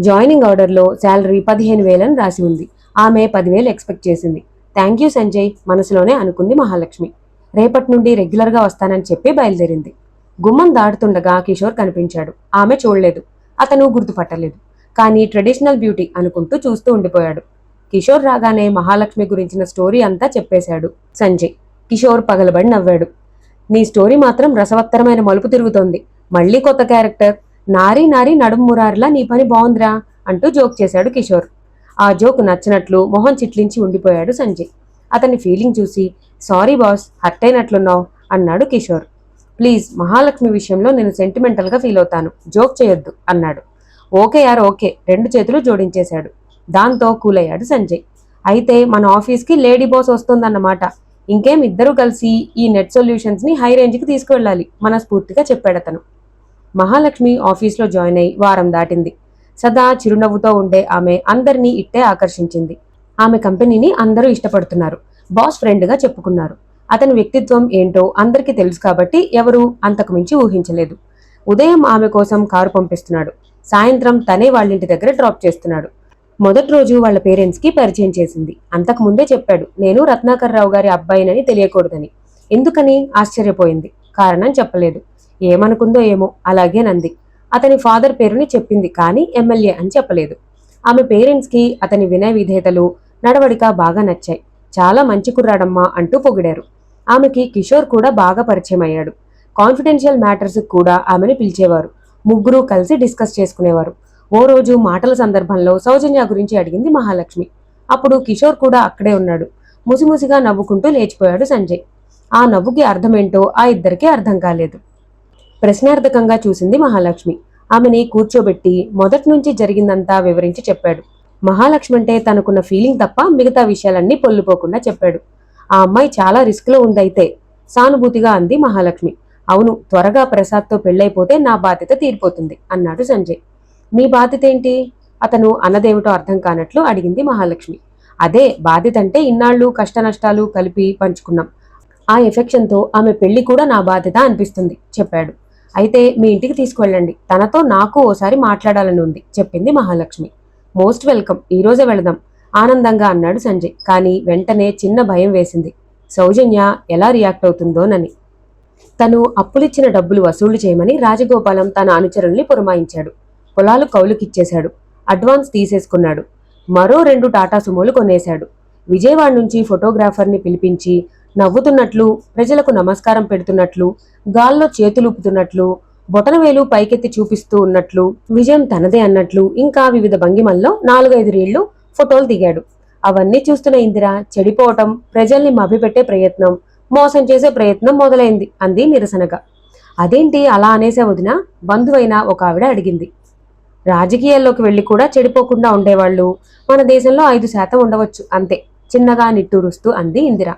జాయినింగ్ ఆర్డర్లో శాలరీ 15,000 అని రాసి ఉంది. ఆమె 10,000 ఎక్స్పెక్ట్ చేసింది. థ్యాంక్ యూ సంజయ్ మనసులోనే అనుకుంది మహాలక్ష్మి. రేపటి నుండి రెగ్యులర్గా వస్తానని చెప్పి బయలుదేరింది. గుమ్మం దాటుతుండగా కిషోర్ కనిపించాడు. ఆమె చూడలేదు, అతను గుర్తుపట్టలేదు. కానీ ట్రెడిషనల్ బ్యూటీ అనుకుంటూ చూస్తూ ఉండిపోయాడు. కిషోర్ రాగానే మహాలక్ష్మి గురించిన స్టోరీ అంతా చెప్పేశాడు సంజయ్. కిషోర్ పగలబడి నవ్వాడు. నీ స్టోరీ మాత్రం రసవత్తరమైన మలుపు తిరుగుతోంది. మళ్ళీ కొత్త క్యారెక్టర్. నారీ నారీ నడుము మురారిలా నీ పని బాగుందిరా అంటూ జోక్ చేశాడు కిషోర్. ఆ జోక్ నచ్చినట్లు మొహం చిట్లించి ఉండిపోయాడు సంజయ్. అతని ఫీలింగ్ చూసి, సారీ బాస్, హర్ట్ అయినట్లున్నావు అన్నాడు కిషోర్. ప్లీజ్, మహాలక్ష్మి విషయంలో నేను సెంటిమెంటల్గా ఫీల్ అవుతాను, జోక్ చేయొద్దు అన్నాడు. ఓకే యార్ ఓకే, 2 చేతులు జోడించేశాడు. దాంతో కూలయ్యాడు సంజయ్. అయితే మన ఆఫీస్కి లేడీ బాస్ వస్తుందన్నమాట. ఇంకేం, ఇద్దరూ కలిసి ఈ నెట్ సొల్యూషన్స్ని హై రేంజ్కి తీసుకువెళ్ళాలి మనస్ఫూర్తిగా చెప్పాడతను. మహాలక్ష్మి ఆఫీస్లో జాయిన్ అయి వారం దాటింది. సదా చిరునవ్వుతో ఉండే ఆమె అందరినీ ఇట్టే ఆకర్షించింది. ఆమె కంపెనీని అందరూ ఇష్టపడుతున్నారు. బాస్ ఫ్రెండ్గా చెప్పుకున్నారు. అతని వ్యక్తిత్వం ఏంటో అందరికీ తెలుసు కాబట్టి ఎవరూ అంతకు మించి ఊహించలేదు. ఉదయం ఆమె కోసం కారు పంపిస్తున్నాడు. సాయంత్రం తనే వాళ్ళింటి దగ్గర డ్రాప్ చేస్తున్నాడు. మొదటి రోజు వాళ్ళ పేరెంట్స్కి పరిచయం చేసింది. అంతకు ముందే చెప్పాడు, నేను రత్నాకర్ రావు గారి అబ్బాయినని తెలియకూడదని. ఎందుకని ఆశ్చర్యపోయింది. కారణం చెప్పలేదు. ఏమనుకుందో ఏమో, అలాగే నంది. అతని ఫాదర్ పేరుని చెప్పింది కానీ ఎమ్మెల్యే అని చెప్పలేదు. ఆమె పేరెంట్స్కి అతని వినయ విధేయతలు, నడవడిక బాగా నచ్చాయి. చాలా మంచి కుర్రాడమ్మా అంటూ పొగిడారు. ఆమెకి కిషోర్ కూడా బాగా పరిచయం అయ్యాడు. కాన్ఫిడెన్షియల్ మ్యాటర్స్ కూడా ఆమెను పిలిచేవారు. ముగ్గురు కలిసి డిస్కస్ చేసుకునేవారు. ఓ రోజు మాటల సందర్భంలో సౌజన్య గురించి అడిగింది మహాలక్ష్మి. అప్పుడు కిషోర్ కూడా అక్కడే ఉన్నాడు. ముసిముసిగా నవ్వుకుంటూ లేచిపోయాడు సంజయ్. ఆ నవ్వుకి అర్థమేంటో ఆ ఇద్దరికీ అర్థం కాలేదు. ప్రశ్నార్థకంగా చూసింది మహాలక్ష్మి. ఆమెని కూర్చోబెట్టి మొదటి నుంచి జరిగిందంతా వివరించి చెప్పాడు. మహాలక్ష్మి అంటే తనకున్న ఫీలింగ్ తప్ప మిగతా విషయాలన్నీ పొల్లిపోకుండా చెప్పాడు. ఆ అమ్మాయి చాలా రిస్క్లో ఉందైతే, సానుభూతిగా అంది మహాలక్ష్మి. అవును, త్వరగా ప్రసాద్తో పెళ్ళైపోతే నా బాధ్యత తీరిపోతుంది అన్నాడు సంజయ్. మీ బాధ్యత ఏంటి? అతను అన్నదేమిటో అర్థం కానట్లు అడిగింది మహాలక్ష్మి. అదే బాధ్యత అంటే ఇన్నాళ్ళు కష్టనష్టాలు కలిపి పంచుకున్నాం. ఆ ఎఫెక్షన్తో ఆమె పెళ్లి కూడా నా బాధ్యత అనిపిస్తుంది చెప్పాడు. అయితే మీ ఇంటికి తీసుకువెళ్ళండి, తనతో నాకు ఓసారి మాట్లాడాలని ఉంది చెప్పింది మహాలక్ష్మి. మోస్ట్ వెల్కమ్, ఈ రోజే వెళదాం ఆనందంగా అన్నాడు సంజయ్. కానీ వెంటనే చిన్న భయం వేసింది. సౌజన్య ఎలా రియాక్ట్ అవుతుందోనని. తను అప్పులిచ్చిన డబ్బులు వసూలు చేయమని రాజగోపాలం తన అనుచరుల్ని పురమాయించాడు. పొలాలు కౌలుకిచ్చేశాడు. అడ్వాన్స్ తీసేసుకున్నాడు. మరో 2 టాటా సుమోలు కొనేశాడు. విజయవాడ నుంచి ఫోటోగ్రాఫర్ని పిలిపించి నవ్వుతున్నట్లు, ప్రజలకు నమస్కారం పెడుతున్నట్లు, గాల్లో చేతులూపుతున్నట్లు, బొటనవేలు పైకెత్తి చూపిస్తూ ఉన్నట్లు, విజయం తనదే అన్నట్లు, ఇంకా వివిధ భంగిమల్లో 4-5 రీళ్లు ఫోటోలు దిగాడు. అవన్నీ చూస్తున్న ఇందిర చెడిపోవటం, ప్రజల్ని మభ్యపెట్టే ప్రయత్నం, మోసం చేసే ప్రయత్నం మొదలైంది అంది నిరసనగా. అదేంటి అలా అనేసే వదిన? బంధువైన ఒక ఆవిడ అడిగింది. రాజకీయాల్లోకి వెళ్లి కూడా చెడిపోకుండా ఉండేవాళ్లు మన దేశంలో 5% ఉండవచ్చు అంతే, చిన్నగా నిట్టూరుస్తూ అంది ఇందిర.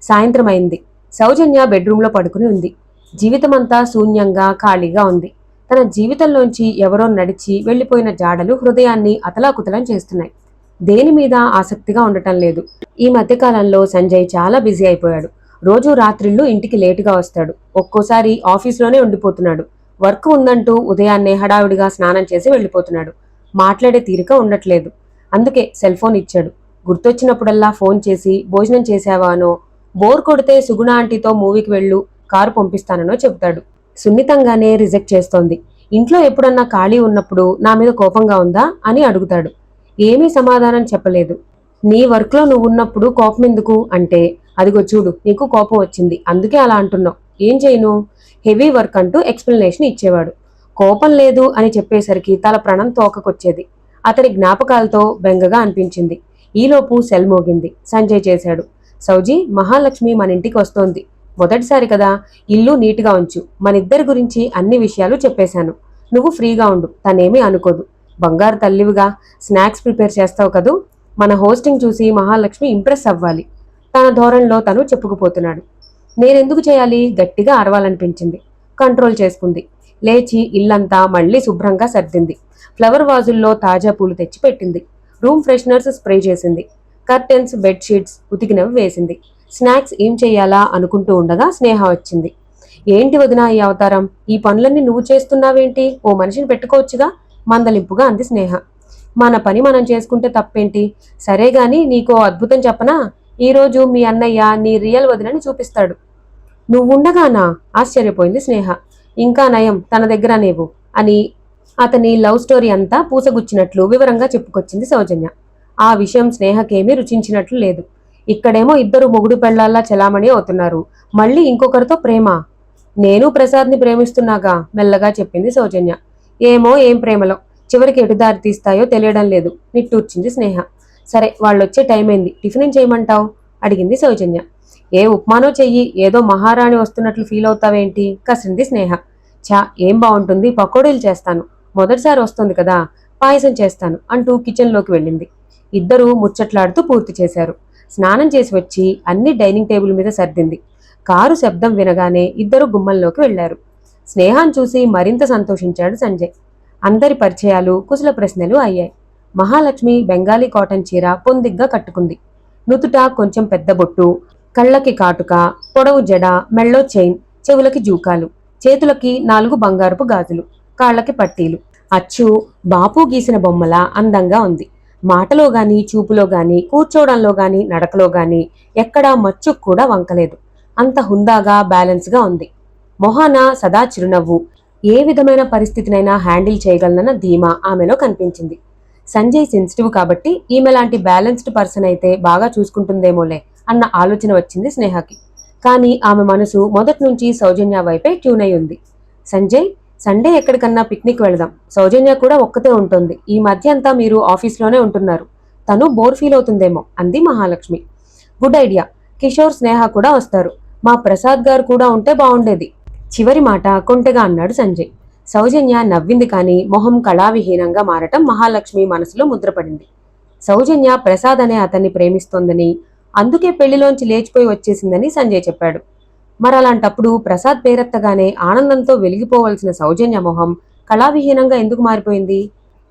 సాయంత్రం అయింది. సౌజన్య బెడ్రూమ్లో పడుకుని ఉంది. జీవితమంతా శూన్యంగా ఖాళీగా ఉంది. తన జీవితంలోంచి ఎవరో నడిచి వెళ్లిపోయిన జాడలు హృదయాన్ని అతలాకుతలం చేస్తున్నాయి. దేని మీద ఆసక్తిగా ఉండటం లేదు. ఈ మధ్యకాలంలో సంజయ్ చాలా బిజీ అయిపోయాడు. రోజు రాత్రిళ్ళు ఇంటికి లేటుగా వస్తాడు. ఒక్కోసారి ఆఫీస్లోనే ఉండిపోతున్నాడు. వర్క్ ఉందంటూ ఉదయాన్నే హడావిడిగా స్నానం చేసి వెళ్ళిపోతున్నాడు. మాట్లాడే తీరిక ఉండట్లేదు. అందుకే సెల్ ఫోన్ ఇచ్చాడు. గుర్తొచ్చినప్పుడల్లా ఫోన్ చేసి భోజనం చేశావానో, బోర్ కొడితే సుగుణ ఆంటీతో మూవీకి వెళ్ళు, కారు పంపిస్తాననో చెబుతాడు. సున్నితంగానే రిజెక్ట్ చేస్తోంది. ఇంట్లో ఎప్పుడన్నా ఖాళీ ఉన్నప్పుడు నా మీద కోపంగా ఉందా అని అడుగుతాడు. ఏమీ సమాధానం చెప్పలేదు. నీ వర్క్లో నువ్వున్నప్పుడు కోపం ఎందుకు అంటే, అదిగో చూడు నీకు కోపం వచ్చింది అందుకే అలా అంటున్నావు, ఏం చేయను, హెవీ వర్క్ అంటూ ఎక్స్ప్లెనేషన్ ఇచ్చేవాడు. కోపం లేదు అని చెప్పేసరికి తల ప్రాణం తోకకొచ్చేది. అతడి జ్ఞాపకాలతో బెంగగా అనిపించింది. ఈలోపు సెల్ మోగింది. సంజయ్ చేశాడు. సౌజీ, మహాలక్ష్మి మన ఇంటికి వస్తోంది. మొదటిసారి కదా, ఇల్లు నీట్గా ఉంచు. మనిద్దరి గురించి అన్ని విషయాలు చెప్పేశాను. నువ్వు ఫ్రీగా ఉండు, తనేమీ అనుకోదు. బంగారు తల్లివిగా స్నాక్స్ ప్రిపేర్ చేస్తావు కదూ. మన హోస్టింగ్ చూసి మహాలక్ష్మి ఇంప్రెస్ అవ్వాలి. తన ధోరణిలో తను చెప్పుకుపోతున్నాడు. నేనెందుకు చేయాలి? గట్టిగా అరవాలనిపించింది. కంట్రోల్ చేసుకుంది. లేచి ఇల్లంతా మళ్లీ శుభ్రంగా సర్దింది. ఫ్లవర్ వాజుల్లో తాజా పూలు తెచ్చి పెట్టింది. రూమ్ ఫ్రెషనర్స్ స్ప్రే చేసింది. కర్టెన్స్, బెడ్షీట్స్ ఉతికినవి వేసింది. స్నాక్స్ ఏం చెయ్యాలా అనుకుంటూ ఉండగా స్నేహ వచ్చింది. ఏంటి వదిన ఈ అవతారం? ఈ పనులన్నీ నువ్వు చేస్తున్నావేంటి? ఓ మనిషిని పెట్టుకోవచ్చుగా మందలింపుగా అంది స్నేహ. మన పని మనం చేసుకుంటే తప్పేంటి? సరే గాని నీకో అద్భుతం చెప్పనా? ఈరోజు మీ అన్నయ్య నీ రియల్ వదినని చూపిస్తాడు. నువ్వుండగానా? ఆశ్చర్యపోయింది స్నేహ. ఇంకా నయం, తన దగ్గర నేవు అని అతని లవ్ స్టోరీ అంతా పూసగుచ్చినట్లు వివరంగా చెప్పుకొచ్చింది సౌజన్య. ఆ విషయం స్నేహకేమీ రుచించినట్లు లేదు. ఇక్కడేమో ఇద్దరు మొగుడు పెళ్లాల్లా చెలామణి అవుతున్నారు, మళ్ళీ ఇంకొకరితో ప్రేమ. నేను ప్రసాద్ని ప్రేమిస్తున్నాగా, మెల్లగా చెప్పింది సౌజన్య. ఏమో ఏం ప్రేమలో, చివరికి ఎటు దారి తీస్తాయో తెలియడం లేదు, నిట్టూర్చింది స్నేహ. సరే, వాళ్ళొచ్చే టైం అయింది, టిఫిన్ ఏం చేయమంటావు అడిగింది సౌజన్య. ఏ ఉప్మానో చెయ్యి, ఏదో మహారాణి వస్తున్నట్లు ఫీల్ అవుతావేంటి కసింది స్నేహ. చా, ఏం బాగుంటుంది, పకోడీలు చేస్తాను, మొదటిసారి వస్తుంది కదా, పాయసం చేస్తాను అంటూ కిచెన్లోకి వెళ్ళింది. ఇద్దరూ ముచ్చట్లాడుతూ పూర్తి చేశారు. స్నానం చేసి వచ్చి అన్ని డైనింగ్ టేబుల్ మీద సర్దింది. కారు శబ్దం వినగానే ఇద్దరు గుమ్మంలోకి వెళ్లారు. స్నేహాన్ని చూసి మరింత సంతోషించాడు సంజయ్. అందరి పరిచయాలు, కుశల ప్రశ్నలు అయ్యాయి. మహాలక్ష్మి బెంగాలీ కాటన్ చీర పొందిగ్గా కట్టుకుంది. నుదుట కొంచెం పెద్ద బొట్టు, కళ్ళకి కాటుక, పొడవు జడ, మెళ్ళో చైన్, చెవులకి జూకాలు, చేతులకి 4 బంగారపు గాజులు, కాళ్ళకి పట్టీలు. అచ్చు బాపు గీసిన బొమ్మలా అందంగా ఉంది. మాటలో గాని, చూపులో గాని, కూర్చోవడంలో గాని, నడకలో గాని ఎక్కడా మచ్చు కూడా వంకలేదు. అంత హుందాగా, బ్యాలెన్స్గా ఉంది. మొహాన సదా చిరునవ్వు. ఏ విధమైన పరిస్థితినైనా హ్యాండిల్ చేయగలనన్న ధీమా ఆమెలో కనిపించింది. సంజయ్ సెన్సిటివ్ కాబట్టి ఈమె లాంటి బ్యాలెన్స్డ్ పర్సన్ అయితే బాగా చూసుకుంటుందేమోలే అన్న ఆలోచన వచ్చింది స్నేహకి. కానీ ఆమె మనసు మొదటి నుంచి సౌజన్య వైపే ట్యూన్ అయి ఉంది. సంజయ్, సండే ఎక్కడికన్నా పిక్నిక్ వెళదాం, సౌజన్య కూడా ఒక్కతే ఉంటుంది, ఈ మధ్య అంతా మీరు ఆఫీస్లోనే ఉంటున్నారు, తను బోర్ ఫీల్ అవుతుందేమో అంది మహాలక్ష్మి. గుడ్ ఐడియా, కిషోర్, స్నేహ కూడా వస్తారు, మా ప్రసాద్ గారు కూడా ఉంటే బాగుండేది చివరి మాట కొంటెగా అన్నాడు సంజయ్. సౌజన్య నవ్వింది, కానీ మొహం కళావిహీనంగా మారటం మహాలక్ష్మి మనసులో ముద్రపడింది. సౌజన్య ప్రసాద్ అనే అతన్ని ప్రేమిస్తోందని, అందుకే పెళ్లిలోంచి లేచిపోయి వచ్చేసిందని సంజయ్ చెప్పాడు. మరలాంటప్పుడు ప్రసాద్ పేరెత్తగానే ఆనందంతో వెలిగిపోవలసిన సౌజన్య మొహం కళావిహీనంగా ఎందుకు మారిపోయింది?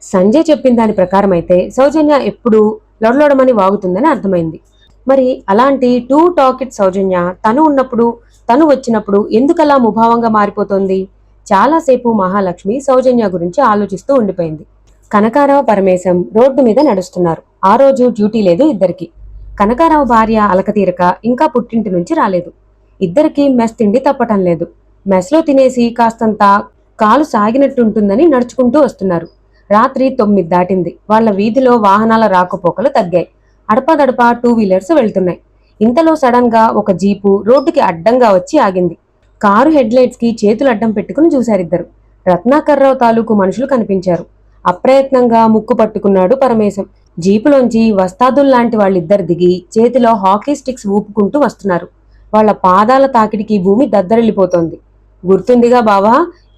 సంజయ్ చెప్పిన దాని ప్రకారం అయితే సౌజన్య ఎప్పుడూ లొడలొడమని వాగుతుందని అర్థమైంది. మరి అలాంటి టూ టాకెట్ సౌజన్య తను ఉన్నప్పుడు, తను వచ్చినప్పుడు ఎందుకలా ముభావంగా మారిపోతోంది? చాలాసేపు మహాలక్ష్మి సౌజన్య గురించి ఆలోచిస్తూ ఉండిపోయింది. కనకారావు, పరమేశం రోడ్డు మీద నడుస్తున్నారు. ఆ రోజు డ్యూటీ లేదు ఇద్దరికి. కనకారావు భార్య అలకతీరక ఇంకా పుట్టింటి నుంచి రాలేదు. ఇద్దరికి మెస్ తిండి తప్పటం లేదు. మెస్లో తినేసి కాస్తంత కాలు సాగినట్టుంటుందని నడుచుకుంటూ వస్తున్నారు. రాత్రి 9 దాటింది. వాళ్ల వీధిలో వాహనాల రాకపోకలు తగ్గాయి. అడపాదడపా 2 వీలర్స్ వెళ్తున్నాయి. ఇంతలో సడన్ గా ఒక జీపు రోడ్డుకి అడ్డంగా వచ్చి ఆగింది. కారు హెడ్ లైట్స్ కి చేతులు అడ్డం పెట్టుకుని చూశారిద్దరు. రత్నాకర్రావు తాలూకు మనుషులు కనిపించారు. అప్రయత్నంగా ముక్కు పట్టుకున్నాడు పరమేశం. జీపులోంచి వస్తాదుల్లాంటి వాళ్ళిద్దరు దిగి చేతిలో హాకీ స్టిక్స్ ఊపుకుంటూ వస్తున్నారు. వాళ్ల పాదాల తాకిడికి భూమి దద్దరిల్లిపోతోంది. గుర్తుందిగా బావా,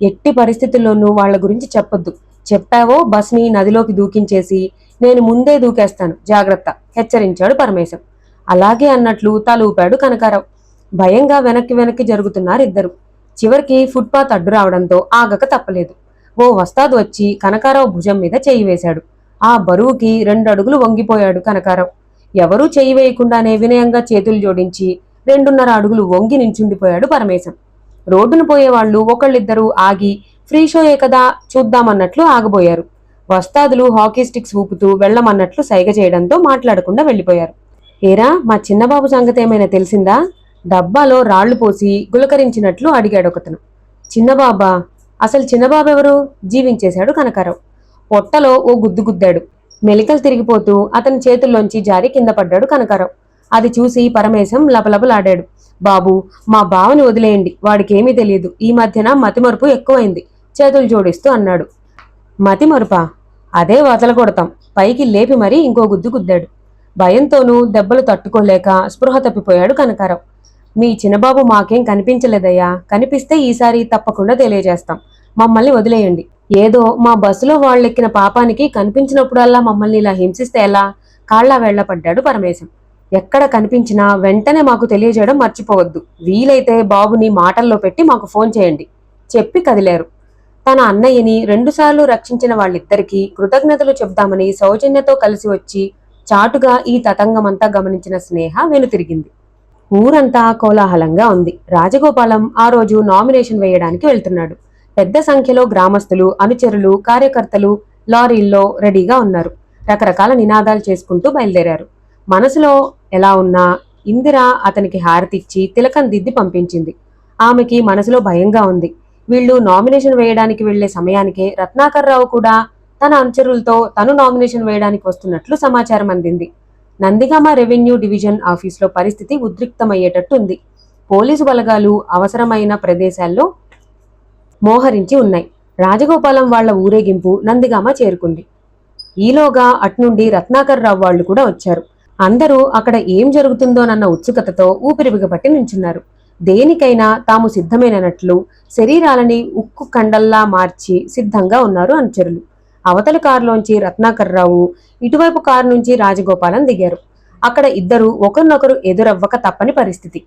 ఎట్టి పరిస్థితుల్లోనూ వాళ్ల గురించి చెప్పొద్దు, చెప్పావో బస్ని నదిలోకి దూకించేసి నేను ముందే దూకేస్తాను, జాగ్రత్త హెచ్చరించాడు పరమేశం. అలాగే అన్నట్లు తలూపాడు కనకారావు. భయంగా వెనక్కి వెనక్కి జరుగుతున్నారు ఇద్దరు. చివరికి ఫుట్పాత్ అడ్డు రావడంతో ఆగక తప్పలేదు. ఓ వస్తాదు వచ్చి కనకారావు భుజం మీద చెయ్యి వేశాడు. ఆ బరువుకి 2 అడుగులు వంగిపోయాడు కనకారావు. ఎవరూ చెయ్యి వేయకుండానే వినయంగా చేతులు జోడించి 2.5 అడుగులు వంగి నించుండిపోయాడు పరమేశం. రోడ్డును పోయేవాళ్లు ఒకళ్ళిద్దరూ ఆగి ఫ్రీ షోయే కదా చూద్దామన్నట్లు ఆగబోయారు. వస్తాదులు హాకీ స్టిక్స్ ఊపుతూ వెళ్లమన్నట్లు సైగ చేయడంతో మాట్లాడకుండా వెళ్లిపోయారు. ఏరా, మా చిన్నబాబు సంగతి ఏమైనా తెలిసిందా? డబ్బాలో రాళ్లు పోసి గులకరించినట్లు అడిగాడొకతను. చిన్నబాబా? అసలు చిన్నబాబెవరు? జీవించేశాడు కనకారావు. పొట్టలో ఓ గుద్దు గుద్దాడు. మెలికలు తిరిగిపోతూ అతని చేతుల్లోంచి జారి కింద పడ్డాడు కనకారావు. అది చూసి పరమేశం లపలపలాడాడు. బాబు, మా బావని వదిలేయండి, వాడికేమీ తెలియదు, ఈ మధ్యన మతిమరుపు ఎక్కువైంది చేతులు జోడిస్తూ అన్నాడు. మతిమరుపా? అదే వదలగొడతాం, పైకి లేపి మరీ ఇంకో గుద్దు గుద్దాడు. భయంతోనూ దెబ్బలు తట్టుకోలేక స్పృహ తప్పిపోయాడు కనకారావు. మీ చిన్నబాబు మాకేం కనిపించలేదయ్యా, కనిపిస్తే ఈసారి తప్పకుండా తెలియజేస్తాం, మమ్మల్ని వదిలేయండి. ఏదో మా బస్సులో వాళ్ళెక్కిన పాపానికి కనిపించినప్పుడల్లా మమ్మల్ని ఇలా హింసిస్తే ఎలా? కాళ్లా వెళ్లపడ్డాడు పరమేశం. ఎక్కడ కనిపించినా వెంటనే మాకు తెలియజేయడం మర్చిపోవద్దు, వీలైతే బాబుని మాటల్లో పెట్టి మాకు ఫోన్ చేయండి చెప్పి కదిలారు. తన అన్నయ్యని 2 సార్లు రక్షించిన వాళ్ళిద్దరికీ కృతజ్ఞతలు చెప్దామని సౌజన్యతో కలిసి వచ్చి చాటుగా ఈ తతంగమంతా గమనించిన స్నేహ వెనుతిరిగింది. ఊరంతా కోలాహలంగా ఉంది. రాజగోపాలం ఆ రోజు నామినేషన్ వేయడానికి వెళ్తున్నాడు. పెద్ద సంఖ్యలో గ్రామస్తులు, అనుచరులు, కార్యకర్తలు లారీల్లో రెడీగా ఉన్నారు. రకరకాల నినాదాలు చేసుకుంటూ బయలుదేరారు. మనసులో ఎలా ఉన్నా ఇందిర అతనికి హారతిచ్చి తిలకం దిద్ది పంపించింది. ఆమెకి మనసులో భయంగా ఉంది. వీళ్లు నామినేషన్ వేయడానికి వెళ్లే సమయానికే రత్నాకర్రావు కూడా తన అనుచరులతో తను నామినేషన్ వేయడానికి వస్తున్నట్లు సమాచారం అందింది. నందిగామ రెవెన్యూ డివిజన్ ఆఫీసులో పరిస్థితి ఉద్రిక్తమయ్యేటట్టు ఉంది. పోలీసు బలగాలు అవసరమైన ప్రదేశాల్లో మోహరించి ఉన్నాయి. రాజగోపాలం వాళ్ల ఊరేగింపు నందిగామ చేరుకుంది. ఈలోగా అట్నుండి రత్నాకర్ రావు వాళ్ళు కూడా వచ్చారు. అందరూ అక్కడ ఏం జరుగుతుందోనన్న ఉత్సుకతతో ఊపిరి బిగపట్టి నించున్నారు. దేనికైనా తాము సిద్ధమైనట్లు శరీరాలని ఉక్కు కండల్లా మార్చి సిద్ధంగా ఉన్నారు అనుచరులు. అవతలి కారులోంచి రత్నాకర్ రావు, ఇటువైపు కారు నుంచి రాజగోపాలం దిగారు. అక్కడ ఇద్దరు ఒకరినొకరు ఎదురవ్వక తప్పని పరిస్థితి.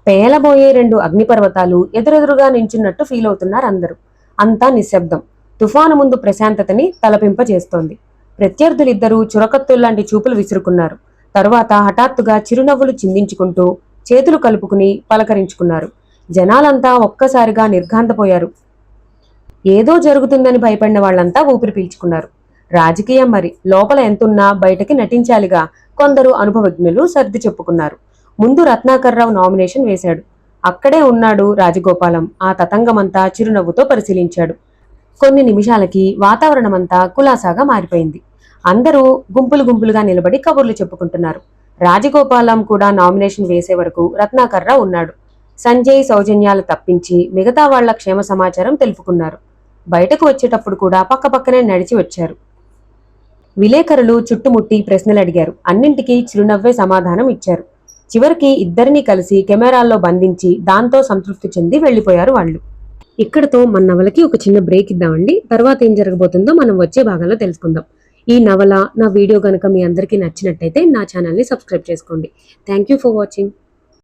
పేలబోయే 2 అగ్నిపర్వతాలు ఎదురెదురుగా నించున్నట్టు ఫీల్ అవుతున్నారు అందరూ. అంతా నిశ్శబ్దం. తుఫాను ముందు ప్రశాంతతని తలపింపజేస్తోంది. ప్రత్యర్థులిద్దరూ చురకత్తుల్లాంటి చూపులు విసురుకున్నారు. తరువాత హఠాత్తుగా చిరునవ్వులు చిందించుకుంటూ చేతులు కలుపుకుని పలకరించుకున్నారు. జనాలంతా ఒక్కసారిగా నిర్ఘాంతపోయారు. ఏదో జరుగుతుందని భయపడిన వాళ్లంతా ఊపిరి పీల్చుకున్నారు. రాజకీయం మరి, లోపల ఎంతున్నా బయటకి నటించాలిగా. కొందరు అనుభవజ్ఞులు సర్ది చెప్పుకున్నారు. ముందు రత్నాకర్రావు నామినేషన్ వేశాడు. అక్కడే ఉన్నాడు రాజగోపాలం. ఆ తతంగమంతా చిరునవ్వుతో పరిశీలించాడు. కొన్ని నిమిషాలకి వాతావరణమంతా కులాసాగా మారిపోయింది. అందరూ గుంపులుగా నిలబడి కబుర్లు చెప్పుకుంటున్నారు. రాజగోపాలం కూడా నామినేషన్ వేసే వరకు రత్నాకర్రావు ఉన్నాడు. సంజయ్, సౌజన్యాలు తప్పించి మిగతా వాళ్ల క్షేమ సమాచారం తెలుపుకున్నారు. బయటకు వచ్చేటప్పుడు కూడా పక్కపక్కనే నడిచి వచ్చారు. విలేకరులు చుట్టుముట్టి ప్రశ్నలు అడిగారు. అన్నింటికీ చిరునవ్వే సమాధానం ఇచ్చారు. చివరికి ఇద్దరినీ కలిసి కెమెరాల్లో బంధించి దాంతో సంతృప్తి చెంది వెళ్లిపోయారు వాళ్ళు. ఇక్కడతో మన నవలకి ఒక చిన్న బ్రేక్ ఇద్దామండి. తర్వాత ఏం జరగబోతుందో మనం వచ్చే భాగంలో తెలుసుకుందాం. ఈ నవల, నా వీడియో గనుక మీ అందరికీ నచ్చినట్టయితే నా ఛానల్ని సబ్స్క్రైబ్ చేసుకోండి. Thank you for watching.